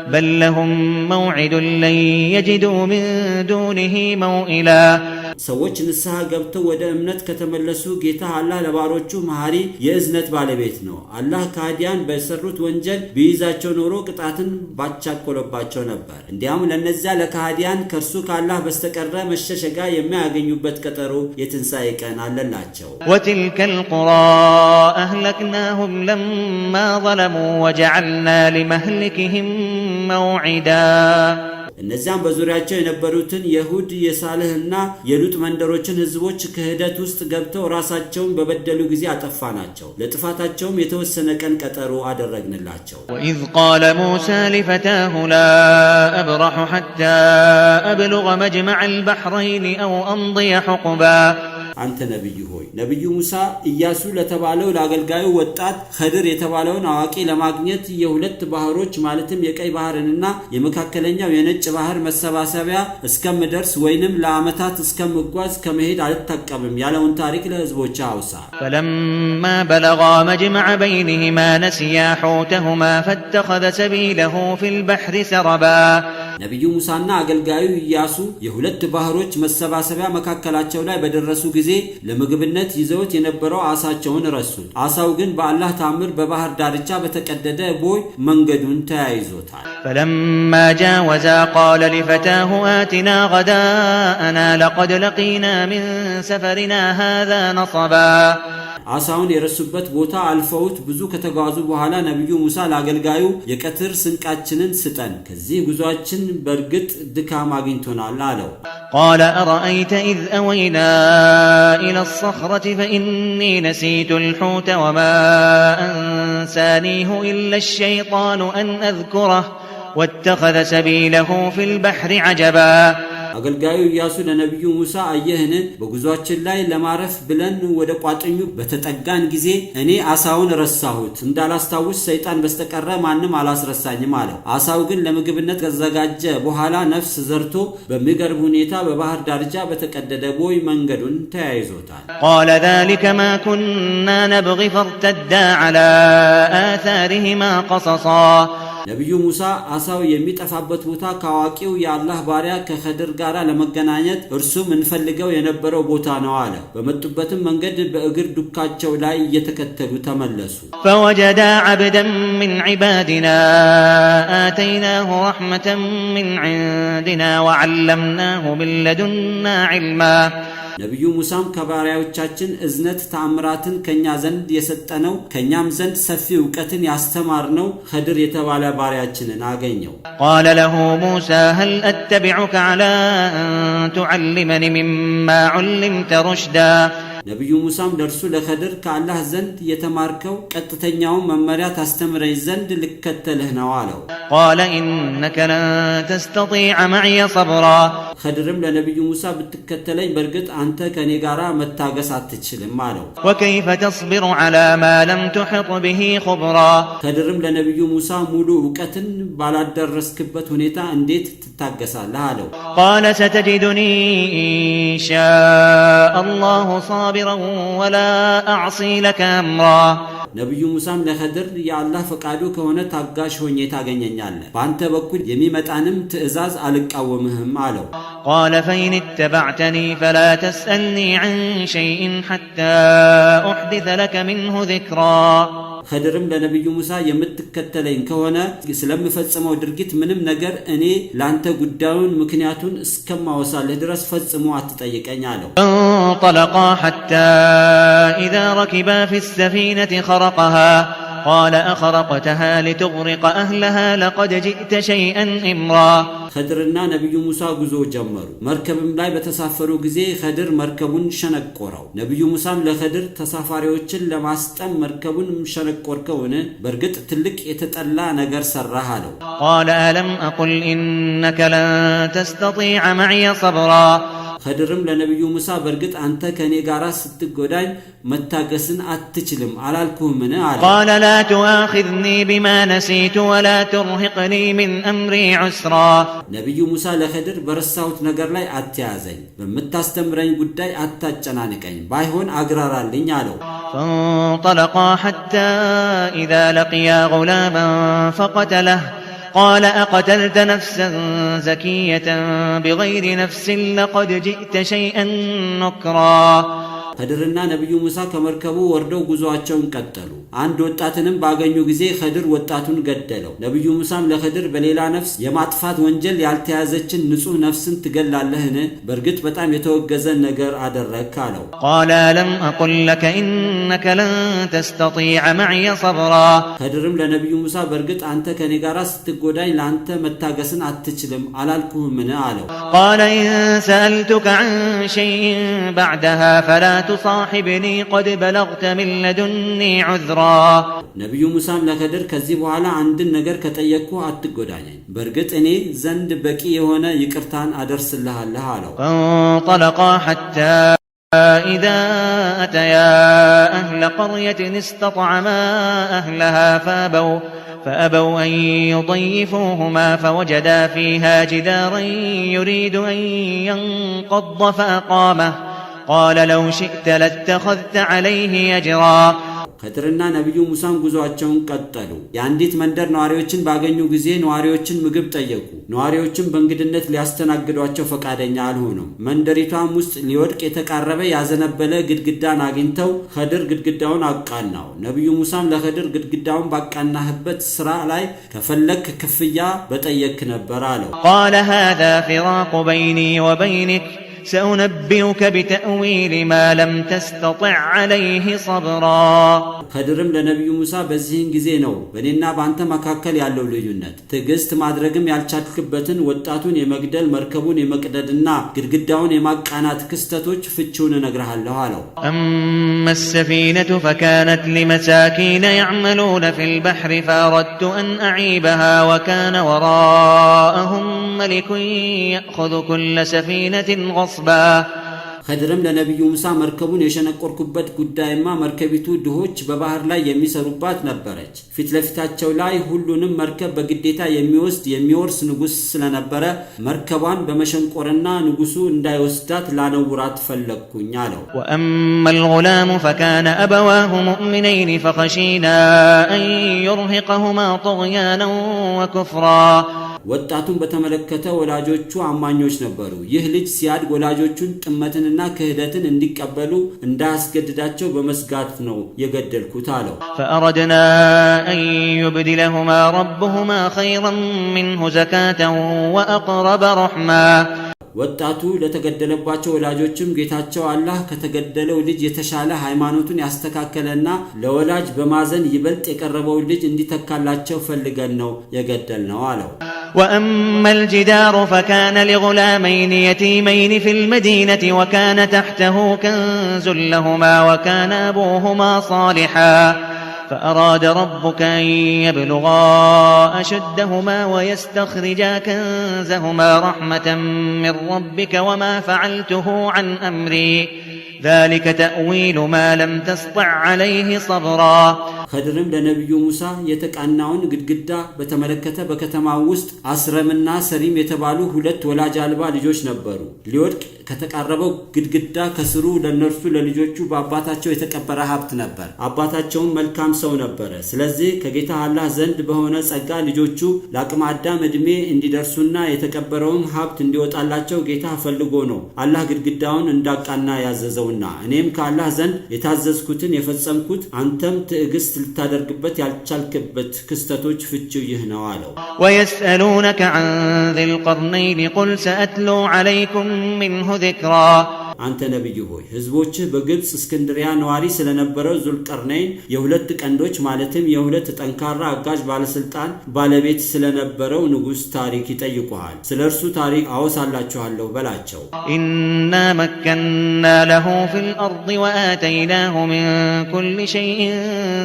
بل لهم موعد لن يجدوا من دونه موئلا ሰዎች ንስሐ ገብተው ወደ እምነት ከተመለሱ ጌታ አላህ ለባሮቹ መሐሪ የእዝነት ባለቤት ነው። አላህ ከሃዲያን በሰሩት ወንጀል ቢይዛቸው ኖሮ ቅጣትን ባቻኮለባቸው ነበር። እንዲያም ለነዚያ ለከሃዲያን ከርሱ ከአላህ በስተቀር መሸሸጋ የማያገኙበት ቀጠሮ የትንሣኤ ቀን አለላቸው። وتلك القرى أهلكناهم لما ظلموا وجعلنا لمهلكهم موعدا እነዚያም በዙሪያቸው የነበሩትን የሁድ የሳልህና የሉጥ መንደሮችን ህዝቦች ክህደት ውስጥ ገብተው ራሳቸውን በበደሉ ጊዜ አጠፋናቸው። ለጥፋታቸውም የተወሰነ ቀን ቀጠሮ አደረግንላቸው። وإذ قال موسى لفتاه لا أبرح حتى أبلغ مجمع البحرين أو أمضي حقبا አንተ ነብዩ ሆይ ነብዩ ሙሳ ኢያሱ ለተባለው ለአገልጋዩ ወጣት ኸድር የተባለውን አዋቂ ለማግኘት የሁለት ባህሮች ማለትም የቀይ ባህርንና የመካከለኛው የነጭ ባህር መሰባሰቢያ እስከምደርስ ወይንም ለአመታት እስከምጓዝ ከመሄድ አልተቀበም ያለውን ታሪክ ለህዝቦች አውሳ فلما بلغا مجمع بينهما نسيا حوتهما فاتخذ سبيله في البحر سربا ነብዩ ሙሳና አገልጋዩ ኢያሱ የሁለት ባህሮች መሰባሰቢያ መካከላቸው ላይ በደረሱ ጊዜ ለምግብነት ይዘውት የነበረው አሳቸውን ረሱት አሳው ግን በአላህ ታምር በባህር ዳርቻ በተቀደደ ቦይ መንገዱን ተያይዞታል فلما جاوزا قال لفتاه آتنا غداءنا لقد لقينا من سفرنا هذا نصبا አሳውን የረሱበት ቦታ አልፈውት ብዙ ከተጓዙ በኋላ ነብዩ ሙሳ ለአገልጋዩ የቀትር ስንቃችንን ስጠን ከዚህ ጉዟችን በርግጥ ድካም አግኝቶናል አለው قال أرأيت إذ أوينا إلى الصخرة فإني نسيت الحوت وما أنسانيه إلا الشيطان أن أذكره واتخذ سبيله في البحر عجبا አገልጋዩ ኢያሱ ለነብዩ ሙሳ አየህን በጉዟችን ላይ ለማረፍ ብለን ወደ ቋጥኙ በተጠጋን ጊዜ እኔ አሳውን ረሳሁት እንዳላስታውስ ሰይጣን በስተቀረ ማንም አላስረሳኝም አለው አሳው ግን ለምግብነት ተዘጋጀ በኋላ ነፍስ ዘርቶ በሚገርም ሁኔታ በባህር ዳርቻ በተቀደደ ቦይ መንገዱን ተያይዞታል قال ذلك ما كنا نبغي فارتدا على آثارهما قصصا ነብዩ ሙሳ አሳው የሚጠፋበት ቦታ ካዋቂው የአላህ ባሪያ ከኸድር ጋር ለመገናኘት እርሱም እንፈልገው የነበረው ቦታ ነው አለ በመጡበትም መንገድ በእግር ዱካቸው ላይ እየተከተሉ ተመለሱ فوجدا عبدا من عبادنا آتيناه رحمة من عندنا وعلمناه من لدنا علما ነብዩ ሙሳም ከባሪያዎቻችን እዝነት ተአምራትን ከኛ ዘንድ የሰጠነው ከኛም ዘንድ ሰፊ ዕውቀትን ያስተማርነው ኸድር የተባለ ባሪያችንን አገኘው قال له موسى هل أتبعك على أن تعلمني مما علمت رشدا ነብዩ ሙሳም ደርሱ ለኸድር ከአላህ ዘንድ የተማርከው ቀጥተኛው መመሪያ ታስተምረኝ ዘንድ ልከተልህ ነው አለው قال إنك لن تستطيع معي صبرا ኸድርም ለነብዩ ሙሳ ብትከተለኝ በርግጥ አንተ ከኔ ጋራ መታገስ አትችልም አለው وكيف تصبر على ما لم تحط به خبرا ኸድርም ለነብዩ ሙሳ ሙሉ ዕውቀትን ባላደረስክበት ሁኔታ እንዴት ትታገሳለህ አለው قال ستجدني إن شاء الله صابرا ولا أعصي لك أمرا ነብዩ ሙሳም ለኸድር የአላህ ፈቃዱ ከሆነ ታጋሽ ሆኜ ታገኘኛለህ በአንተ በኩል የሚመጣንም ትእዛዝ አልቃወምህም አለው قال فإن اتبعتني فلا تسألني عن شيء حتى أحدث لك منه ذكرا ኸድርም ለነብዩ ሙሳ የምትከተለኝ ከሆነ ስለምፈጽመው ድርጊት ምንም ነገር እኔ ላንተ ጉዳዩን ምክንያቱን እስከማወሳለህ ድረስ ፈጽሞ አትጠይቀኝ አለው انطلقا حتى إذا ركبا في السفينة خرقها قال أخرقتها لتغرق أهلها لقد جئت شيئا إمرا ኸድርና ነብዩ ሙሳ ጉዞ ጀመሩ መርከብም ላይ በተሳፈሩ ጊዜ ኸድር መርከቡን ሸነቆረው ነብዩ ሙሳም ለኸድር ተሳፋሪዎችን ለማስጠም መርከቡን ሸነቆርከውን በርግጥ ትልቅ የተጠላ ነገር ሰራህ አለው قال ألم أقل إنك لن تستطيع معي صبرا ኸድርም ለነብዩ ሙሳ በርግጥ አንተ ከኔ ጋራ ስትጎዳኝ መታገስን አትችልም አላልኩህምን አለ قال لا تؤاخذني بما نسيت ولا ترهقني من أمري عسرا ነብዩ ሙሳ ለኸድር በረሳሁት ነገር ላይ አትያዘኝ በመታስተምረኝ ጉዳይ አታጨናንቀኝ ባይሆን አግራራልኝ አለው فانطلقا حتى إذا لقيا غلاما فقتله قال أقتلت نفسا زكية بغير نفس لقد جئت شيئا نكرا ኸድርና ነብዩ ሙሳ ከመርከቡ ወርደው ጉዞአቸውን ቀጠሉ አንድ ወጣትንም ባገኙ ጊዜ ኸድር ወጣቱን ገደለው ነብዩ ሙሳም ለኸድር በሌላ ነፍስ የማጥፋት ወንጀል ያልተያዘችን ንጹህ ነፍስን ትገላለህን በርግጥ በጣም የተወገዘ ነገር አደረክ አለው قال لم أقل لك إنك لن تستطيع معي صبرا ኸድርም ለነብዩ ሙሳ በርግጥ አንተ ከኔ ጋራ ስትጎዳኝ ላንተ መታገስን አትችልም አላልኩህምን አለው قال إن سألتك عن شيء بعدها فلا تصاحبني قد بلغت من لدني عذرا ነብዩ ሙሳም ለኸድር ከዚህ በኋላ አንድን ነገር ከጠየቅኩ አትጎዳኘኝ በርግጥ እኔ ዘንድ በቂ የሆነ ይቅርታን አደርስልሃለሁ አለው فانطلقا حتى إذا أتيا أهل قرية استطعما أهلها فأبوا أن يضيفوهما فوجدا فيها جدارا يريد أن ينقض فأقامه قال لو شئت لاتخذت عليه أجرا ከድርና ነብዩ ሙሳም ጉዟቸውን ቀጠሉ። የአንዲት መንደር ነዋሪዎችን ባገኙ ጊዜ ነዋሪዎችን ምግብ ጠየቁ። ነዋሪዎችን በእንግድነት ሊያስተናግዷቸው ፈቃደኛ አልሆኑም። መንደሪቷም ውስጥ ሊወድቅ የተቃረበ ያዘነበለ ግድግዳን አግኝተው ኸድር ግድግዳውን አቃናው። ነብዩ ሙሳም ለኸድር ግድግዳውን ባቃናህበት ስራ ላይ ከፈለክ ክፍያ በጠየቅ ነበር አለው። قال هذا فراق بيني وبينك سأنبئك بتأويل ما لم تستطع عليه صبرا ኸድርም ለነብዩ ሙሳ በዚህን ጊዜ ነው በእኔና በአንተ መካከል ያለው ልዩነት ትዕግስት ማድረግም ያልቻልክበትን ወጣቱን የመግደል መርከቡን የመቅደድና ግድግዳውን የማቃናት ክስተቶች ፍቺውን እነግርሃለሁ አለው። أما السفينة فكانت لمساكين يعملون في البحر فأردت أن أعيبها وكان وراءهم ملك يأخذ كل سفينة غصبا ኸድርም ለነብዩ ሙሳ መርከቡን የሸነቆርኩበት ጉዳይማ መርከቢቱ ድሆች በባህር ላይ የሚሰሩባት ነበረች። ፊትለፊታቸው ላይ ሁሉንም መርከብ በግዴታ የሚወርስ ንጉስ ስለነበረ መርከቧን በመሸንቆርና ንጉሱ እንዳይወስዳት ላነውራት ፈለግኩኝ አለው። وأما الغلام فكان أبواه مؤمنين فخشينا أن يرهقهما طغيانا وكفرا ወጣቱን በተመለከተ ወላጆቹ አማኞች ነበሩ። ይህ ልጅ ሲያድግ ወላጆቹን ጥመትንና ክህደትን እንዲቀበሉ እንዳስገድዳቸው በመስጋት ነው የገደልኩት አለው። فأردنا أن يبدلهما ربهما خيرا منه زكاة وأقرب رحما ወጣቱ ለተገደለባቸው ወላጆችም ጌታቸው አላህ ከተገደለው ልጅ የተሻለ ሃይማኖቱን ያስተካከለና ለወላጅ በማዘን ይበልጥ የቀረበው ልጅ እንዲተካላቸው ፈልገን ነው የገደልነው አለው። وأما الجدار فكان لغلامين يتيمين في المدينة وكان تحته كنز لهما وكان أبوهما صالحا فأراد ربك أن يبلغا أشدهما ويستخرجا كنزهما رحمة من ربك وما فعلته عن أمري ذلك تأويل ما لم تسطع عليه صبرا ኸድርም ለነብዩ ሙሳ የተቃናውን ግድግዳ በተመለከተ በከተማው ውስጥ አስረምና ሰሪም የተባሉ ሁለት ወላጅ አልባ ልጆች ነበሩ። ሊወድቅ ከተቃረበው ግድግዳ ከስሩ ለነርሱ ለልጆቹ በአባታቸው የተቀበረ ሀብት ነበር። አባታቸውም መልካም ሰው ነበር። ስለዚህ ከጌታ አላህ ዘንድ በሆነ ጸጋ ልጆቹ ለአቅመ አዳም እድሜ እንዲደርሱና የተቀበረውን ሀብት እንዲወጣላቸው ጌታ ፈልጎ ነው አላህ ግድግዳውን እንዳቃና ያዘዘውና እኔም ከአላህ ዘንድ የታዘዝኩትን የፈጸምኩት አንተም ትዕግስት ልታደርግበት ያልቻልክበት ክስተቶች ፍቺው ይህ ነው አለው። ويسألونك عن ذي القرنين قل سأتلو عليكم منه ذكرا አንተ ነብዩ ሆይ ህዝቦችህ በግብጽ እስክንድሪያ ነዋሪ ስለነበረው ዙልቀርነይን የሁለት ቀንዶች ማለትም የሁለት ጠንካራ አጋዥ ባለስልጣን ባለቤት ስለነበረው ንጉስ ታሪክ ይጠይቁሃል። ስለርሱ ታሪክ አወሳላችኋለሁ በላቸው። إنا مكنا له في الأرض وآتيناه من كل شيء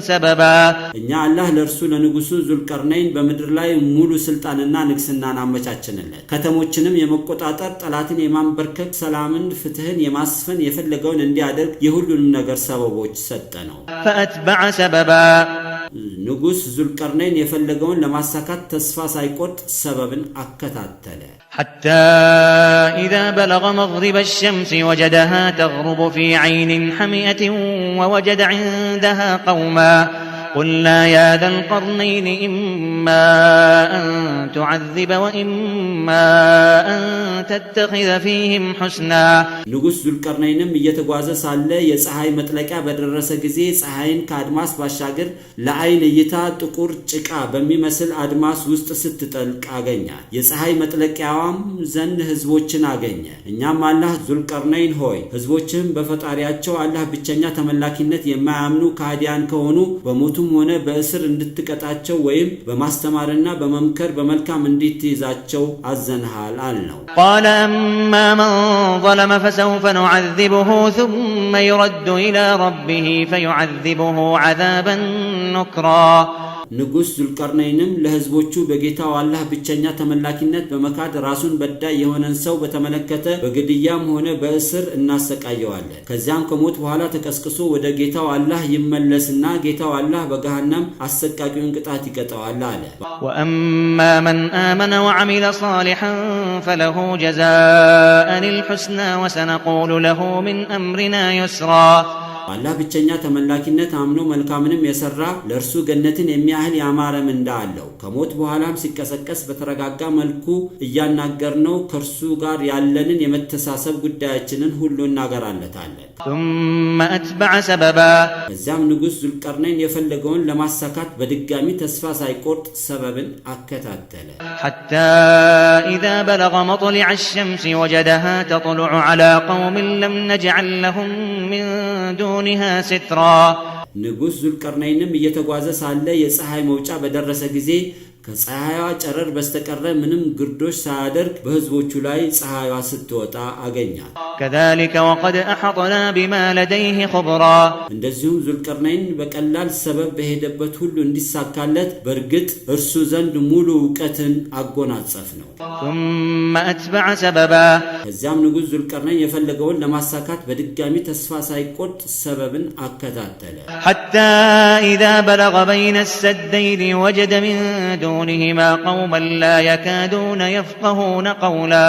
سببا እኛ አላህ ለርሱ ለንጉሱ ዙልቀርነይን በመድር ላይ ሙሉ ስልጣንና ንግስናን አመቻችንለት። ከተሞችንም የመቆጣጠር ጠላትን የማንበርከክ ሰላምን ፍትህን የማስፈን የፈለገውን እንዲያደርግ የሁሉንም ነገር ሰበቦች ሰጠነው። فأتبع سببا ንጉስ ዙልቀርነይን የፈለገውን ለማሳካት ተስፋ ሳይቆርጥ ሰበብን አከታተለ። حتى إذا بلغ مغرب الشمس وجدها تغرب في عين حمئة ووجد عندها قوما قلنا يا ذا القرنين إما أن تعذب وإما أن تتخذ فيهم حسنا ንጉስ ዙልቀርነይንም እየተጓዘ ሳለ የፀሐይ መጥለቂያ በደረሰ ጊዜ ፀሐይን ከአድማስ ባሻገር ለአይን እይታ ጥቁር ጭቃ በሚመስል አድማስ ውስጥ ስትጠልቅ አገኛት። የፀሐይ መጥለቂያዋም ዘንድ ህዝቦችን አገኘ። እኛም አላህ ዙልቀርነይን ሆይ ህዝቦችህም በፈጣሪያቸው አላህ ብቸኛ ተመላኪነት የማያምኑ ከሃዲያን ከሆኑ በሞቱም ሆነ በእስር እንድትቀጣቸው ወይም በማስተማርና በመምከር በመልካም እንድትይዛቸው አዘንሃል አልነው። قال أما من ظلم فسوف نعذبه ثم يرد إلى ربه فيعذبه عذابا نكرا ንጉስ ዙልቀርነይንም ለህዝቦቹ በጌታው አላህ ብቸኛ ተመላኪነት በመካድ ራሱን በዳይ የሆነን ሰው በተመለከተ በግድያም ሆነ በእስር እናሰቃየዋለን። ከዚያም ከሞት በኋላ ተቀስቅሶ ወደ ጌታው አላህ ይመለስና ጌታው አላህ በገሃነም አሰቃቂውን ቅጣት ይቀጣዋል አለ። وأما من آمن وعمل صالحا فله جزاء الحسنى وسنقول له من أمرنا يسرا አላህ ብቸኛ ተመላኪነት አምኖ መልካምንም የሰራ ለርሱ ገነትን የሚያህል ያማረ ምንዳ አለው። ከሞት በኋላም ሲቀሰቀስ በተረጋጋ መልኩ እያናገርነው ከርሱ ጋር ያለንን የመተሳሰብ ጉዳያችንን ሁሉ እናገራለታለን። ثم أتبع سببا ከዚያም ንጉስ ዙልቀርነይን የፈለገውን ለማሳካት በድጋሚ ተስፋ ሳይቆርጥ ሰበብን አከታተለ። حتى إذا بلغ مطلع الشمس وجدها تطلع على قوم لم نجعل لهم من دونها سترا ንጉስ ዙልቀርነይንም እየተጓዘ ሳለ የፀሐይ መውጫ በደረሰ ጊዜ ከፀሐይዋ ጨረር በስተቀረ ምንም ግርዶሽ ሳያደርግ በህዝቦቹ ላይ ፀሐይዋ ስትወጣ አገኛል። كذلك وقد أحطنا بما لديه خبرا እንደዚሁም ዙልቀርነይን በቀላል ሰበብ በሄደበት ሁሉ እንዲሳካለት በርግጥ እርሱ ዘንድ ሙሉ ዕውቀትን አጎናጸፍ ነው። ثم أتبع سببا ከዚያም ንጉስ ዙልቀርነይን የፈለገውን ለማሳካት በድጋሚ ተስፋ ሳይቆርጥ ሰበብን አከታተለ። حتى إذا بلغ بين السدين وجد من دونهما قوما لا يكادون يفقهون قولا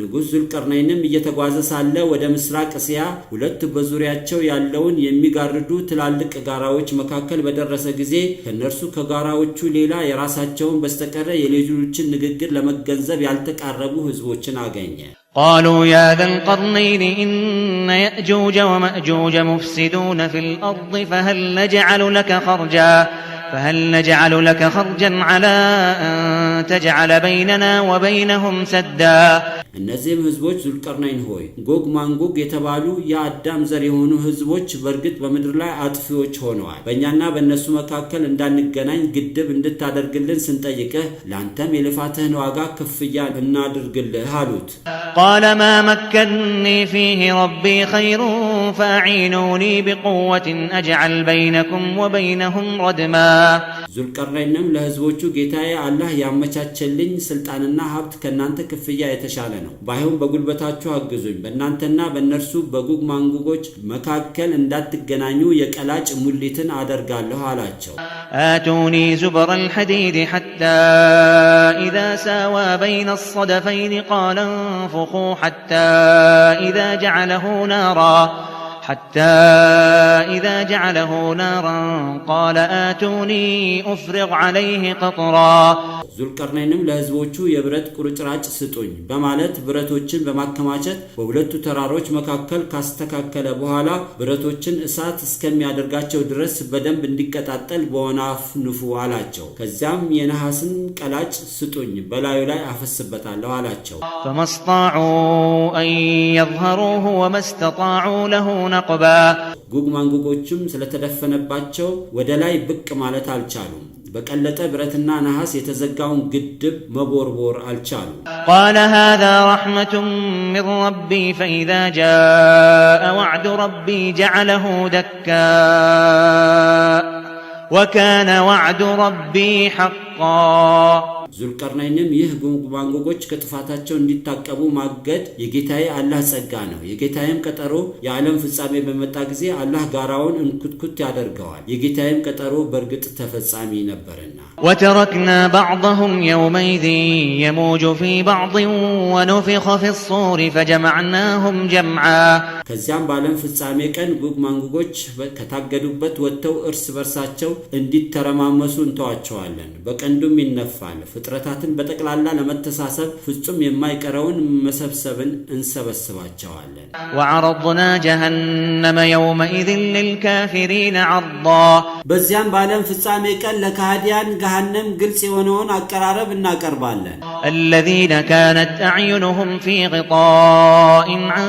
ንጉስ ዙልቀርነይንም እየተጓዘ ሳለ ወደ ምስራቅ እስያ ሁለት በዙሪያቸው ያለውን የሚጋርዱ ትላልቅ ጋራዎች መካከል በደረሰ ጊዜ ከነርሱ ከጋራዎቹ ሌላ የራሳቸውን በስተቀረ የሌሎችን ንግግር ለመገንዘብ ያልተቃረቡ ህዝቦችን አገኘ። قالوا يا ذا القرنين إن يأجوج ومأجوج مفسدون في الأرض فهل نجعل لك خرجا على أن تجعل بيننا وبينهم سدا እነዚህም ህዝቦች ዙልቀርነይን ሆይ ጎግ ማንጎግ የተባሉ የአዳም ዘር የሆኑ ህዝቦች በርግጥ በምድር ላይ አጥፊዎች ሆነዋል። በእኛና በእነሱ መካከል እንዳንገናኝ ግድብ እንድታደርግልን ስንጠይቅህ ላንተም የልፋትህን ዋጋ ክፍያ እናድርግልህ አሉት። قال ما مكنني فيه ربي خير فأعينوني بقوة أجعل بينكم وبينهم ردما ዙልቀርነይንም ለህዝቦቹ ጌታዬ አላህ ያመቻቸልኝ ስልጣንና ሀብት ከናንተ ክፍያ የተሻለ ነው። ባይሆን በጉልበታችሁ አግዙኝ፣ በእናንተና በእነርሱ በጎግ ማንጎጎች መካከል እንዳትገናኙ የቀላጭ ሙሊትን አደርጋለሁ አላቸው። آتوني زبر الحديد حتى إذا ساوى بين الصدفين قال انفخوا حتى إذا جعله نارا قال آتوني أفرغ عليه قطرا ዙልቀርነይንም ለህዝቦቹ የብረት ቁርጭራጭ ስጡኝ በማለት ብረቶችን በማከማቸት በሁለቱ ተራሮች መካከል ካስተካከለ በኋላ ብረቶችን እሳት እስከሚያደርጋቸው ድረስ በደንብ እንዲቀጣጠል በወናፍ ንፉ አላቸው። ከዚያም የነሐስን ቀላጭ ስጡኝ በላዩ ላይ አፈስበታለሁ አላቸው። فما استطاعوا أن يظهروه وما استطاعوا له نقبا ጎግ ማንጎጎችም ስለተደፈነባቸው ወደ ላይ ብቅ ማለት አልቻሉም። በቀለጠ ብረትና ነሐስ የተዘጋውን ግድብ መቦርቦር አልቻሉም። قال هذا رحمة من ربي فإذا جاء وعد ربي جعله دكا وكان وعد ربي حقا ዙልቀርነይንም ይህ ጎግ ማንጎጎች ከጥፋታቸው እንዲታቀቡ ማገድ የጌታዬ አላህ ጸጋ ነው። የጌታዬም ቀጠሮ የዓለም ፍጻሜ በመጣ ጊዜ አላህ ጋራውን እንኩትኩት ያደርገዋል። የጌታዬም ቀጠሮ በርግጥ ተፈጻሚ ነበርና። وتركنا بعضهم يومئذ يموج في بعض ونفخ في الصور فجمعناهم جمعا ከዚያም በዓለም ፍጻሜ ቀን ጎግ ማንጎጎች ከታገዱበት ወጥተው እርስ በርሳቸው እንዲተረማመሱ እንተዋቸዋለን። በቀንዱም ይነፋል። ፍጥረታትን በጠቅላላ ለመተሳሰብ ፍጹም የማይቀረውን መሰብሰብን እንሰበስባቸዋለን። وعرضنا جهنم يومئذ للكافرين عرضا በዚያም በዓለም ፍጻሜ ቀን ለካህዲያን ገሃነም ግልጽ የሆነውን አቀራረብ እናቀርባለን። الذين كانت أعينهم في غطاء عن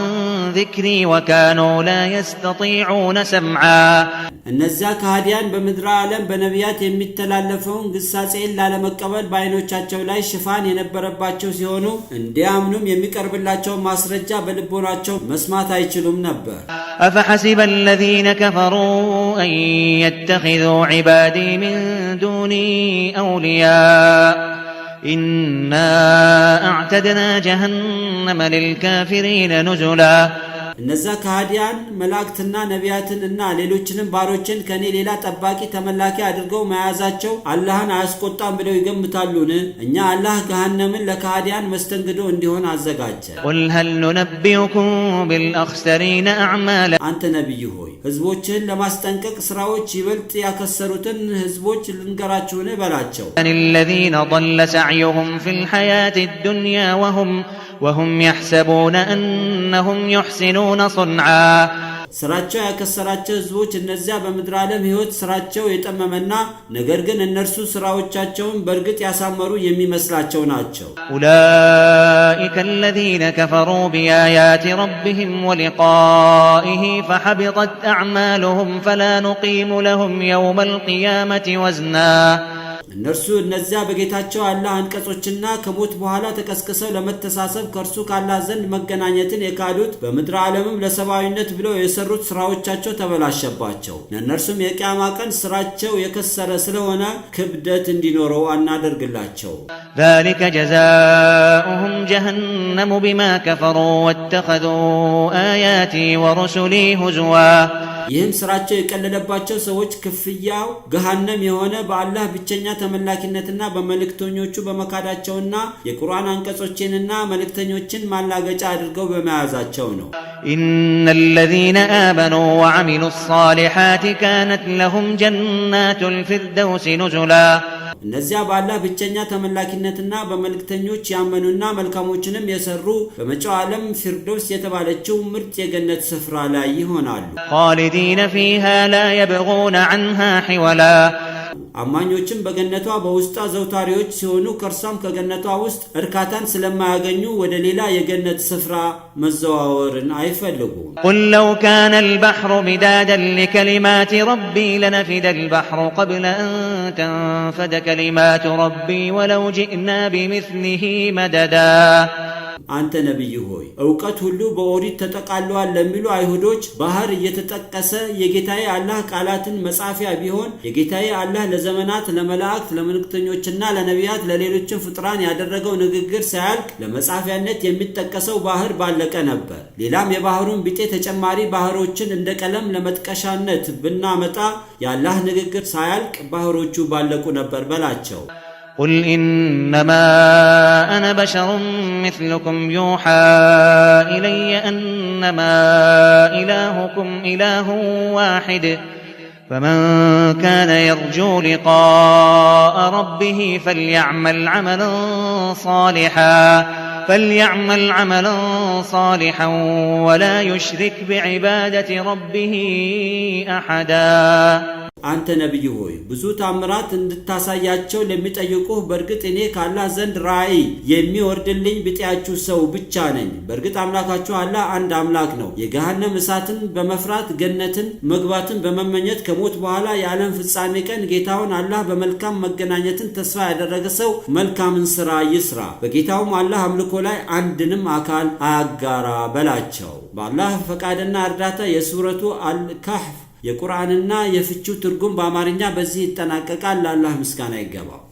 ذكري وكانوا لا يستطيعون سمعا እነዚያ ከሃዲያን በምድር ዓለም በነቢያት የሚተላለፈውን ግሳጼን ላለመቀበል በዓይኖቻቸው ላይ ሽፋን የነበረባቸው ሲሆኑ እንዲያምኑም የሚቀርብላቸው ማስረጃ በልቦናቸው መስማት አይችሉም ነበር። أفحسب الذين كفروا أن يتخذوا عبادي من دوني أولياء إنا أعتدنا جهنم للكافرين نزلا እነዛ ከሃዲያን መላእክትና ነቢያትንና ሌሎችንም ባሮችን ከኔ ሌላ ጠባቂ ተመላኪ አድርገው መያዛቸው አላህን አያስቆጣም ብለው ይገምታሉን? እኛ አላህ ገሃነምን ለከሃዲያን መስተንግዶ እንዲሆን አዘጋጀ። قل هل ننبئكم بالأخسرين أعمالا አንተ ነብይ ሆይ ህዝቦችን ለማስጠንቀቅ ስራዎች ይበልጥ ያከሰሩትን ህዝቦች ልንገራችሁን በላቸው። الذين ضل سعيهم في الحياة الدنيا وهم يحسبون أنهم يحسنون صنعا ስራቸው ያከሰራቸው ህዝቦች እነዚያ በምድር ዓለም ህይወት ስራቸው የጠመመና ነገር ግን እነርሱ ስራዎቻቸውን በርግጥ ያሳመሩ የሚመስላቸው ናቸው። أولئك الذين كفروا بآيات ربهم ولقائه فحبطت أعمالهم فلا نقيم لهم يوم القيامة وزنا እነርሱ እነዚያ በጌታቸው አላህ አንቀጾችና ከሞት በኋላ ተቀስቅሰው ለመተሳሰብ ከርሱ ካላህ ዘንድ መገናኘትን የካዱት በምድር ዓለምም ለሰባዊነት ብለው የሰሩት ስራዎቻቸው ተበላሸባቸው። እነርሱም የቂያማ ቀን ስራቸው የከሰረ ስለሆነ ክብደት እንዲኖረው አናደርግላቸው። ذلك جزاؤهم جهنم بما كفروا واتخذوا آياتي ورسلي هزوا ይህም ስራቸው የቀለለባቸው ሰዎች ክፍያው ገሃነም የሆነ በአላህ ብቸኛ ተመላኪነትና በመልእክተኞቹ በመካዳቸውና የቁርአን አንቀጾችንና መልእክተኞችን ማላገጫ አድርገው በመያዛቸው ነው። إن الذين آمنوا وعملوا الصالحات كانت لهم جنات الفردوس نزلا እነዚያ በአላህ ብቸኛ ተመላኪነትና በመልእክተኞች ያመኑና መልካሞችንም የሰሩ በመጪው ዓለም ፊርደውስ የተባለችው ምርጥ የገነት ስፍራ ላይ ይሆናሉ። خالدين فيها لا يبغون عنها حولا አማኞችም በገነቷ በውስጧ ዘውታሪዎች ሲሆኑ ከርሷም ከገነቷ ውስጥ እርካታን ስለማያገኙ ወደ ሌላ የገነት ስፍራ መዘዋወርን አይፈልጉም። قل لو كان البحر مدادا لكلمات ربي لنفد البحر قبل أن تنفد كلمات ربي ولو جئنا بمثله مددا አንተ ነብይ ሆይ ዕውቀት ሁሉ በኦሪት ተጠቃለዋል ለሚሉ አይሁዶች ባህር እየተጠቀሰ የጌታዬ አላህ ቃላትን መጻፊያ ቢሆን የጌታዬ አላህ ለዘመናት ለመላእክት ለመልእክተኞችና ለነቢያት ለሌሎችም ፍጥራን ያደረገው ንግግር ሳያልቅ ለመጻፊያነት የሚጠቀሰው ባህር ባለቀ ነበር። ሌላም የባህሩን ቢጤ ተጨማሪ ባህሮችን እንደ ቀለም ለመጥቀሻነት ብናመጣ የአላህ ንግግር ሳያልቅ ባህሮቹ ባለቁ ነበር በላቸው። قل إنما أنا بشر مثلكم يوحى إلي أنما إلهكم إله واحد فمن كان يرجو لقاء ربه فليعمل عملا صالحا ولا يشرك بعبادة ربه أحدا አንተ ነብይ ሆይ ብዙ ታምራት እንድታሳያቸው ለሚጠይቁህ በርግጥ እኔ ካላህ ዘንድ ራእይ የሚወርድልኝ ብጤያችሁ ሰው ብቻ ነኝ። በርግጥ አምላካችሁ አላህ አንድ አምላክ ነው። የገሃነም እሳትን በመፍራት ገነትን መግባትን በመመኘት ከሞት በኋላ የዓለም ፍጻሜ ቀን ጌታውን አላህ በመልካም መገናኘትን ተስፋ ያደረገ ሰው መልካምን ስራ ይስራ። በጌታውም አላህ አምልኮ ላይ አንድንም አካል አያጋራ በላቸው። በአላህ ፈቃድና እርዳታ የሱረቱ አልካህፍ የቁርአንና የፍቺው ትርጉም በአማርኛ በዚህ ይጠናቀቃል። ለአላህ ምስጋና ይገባው።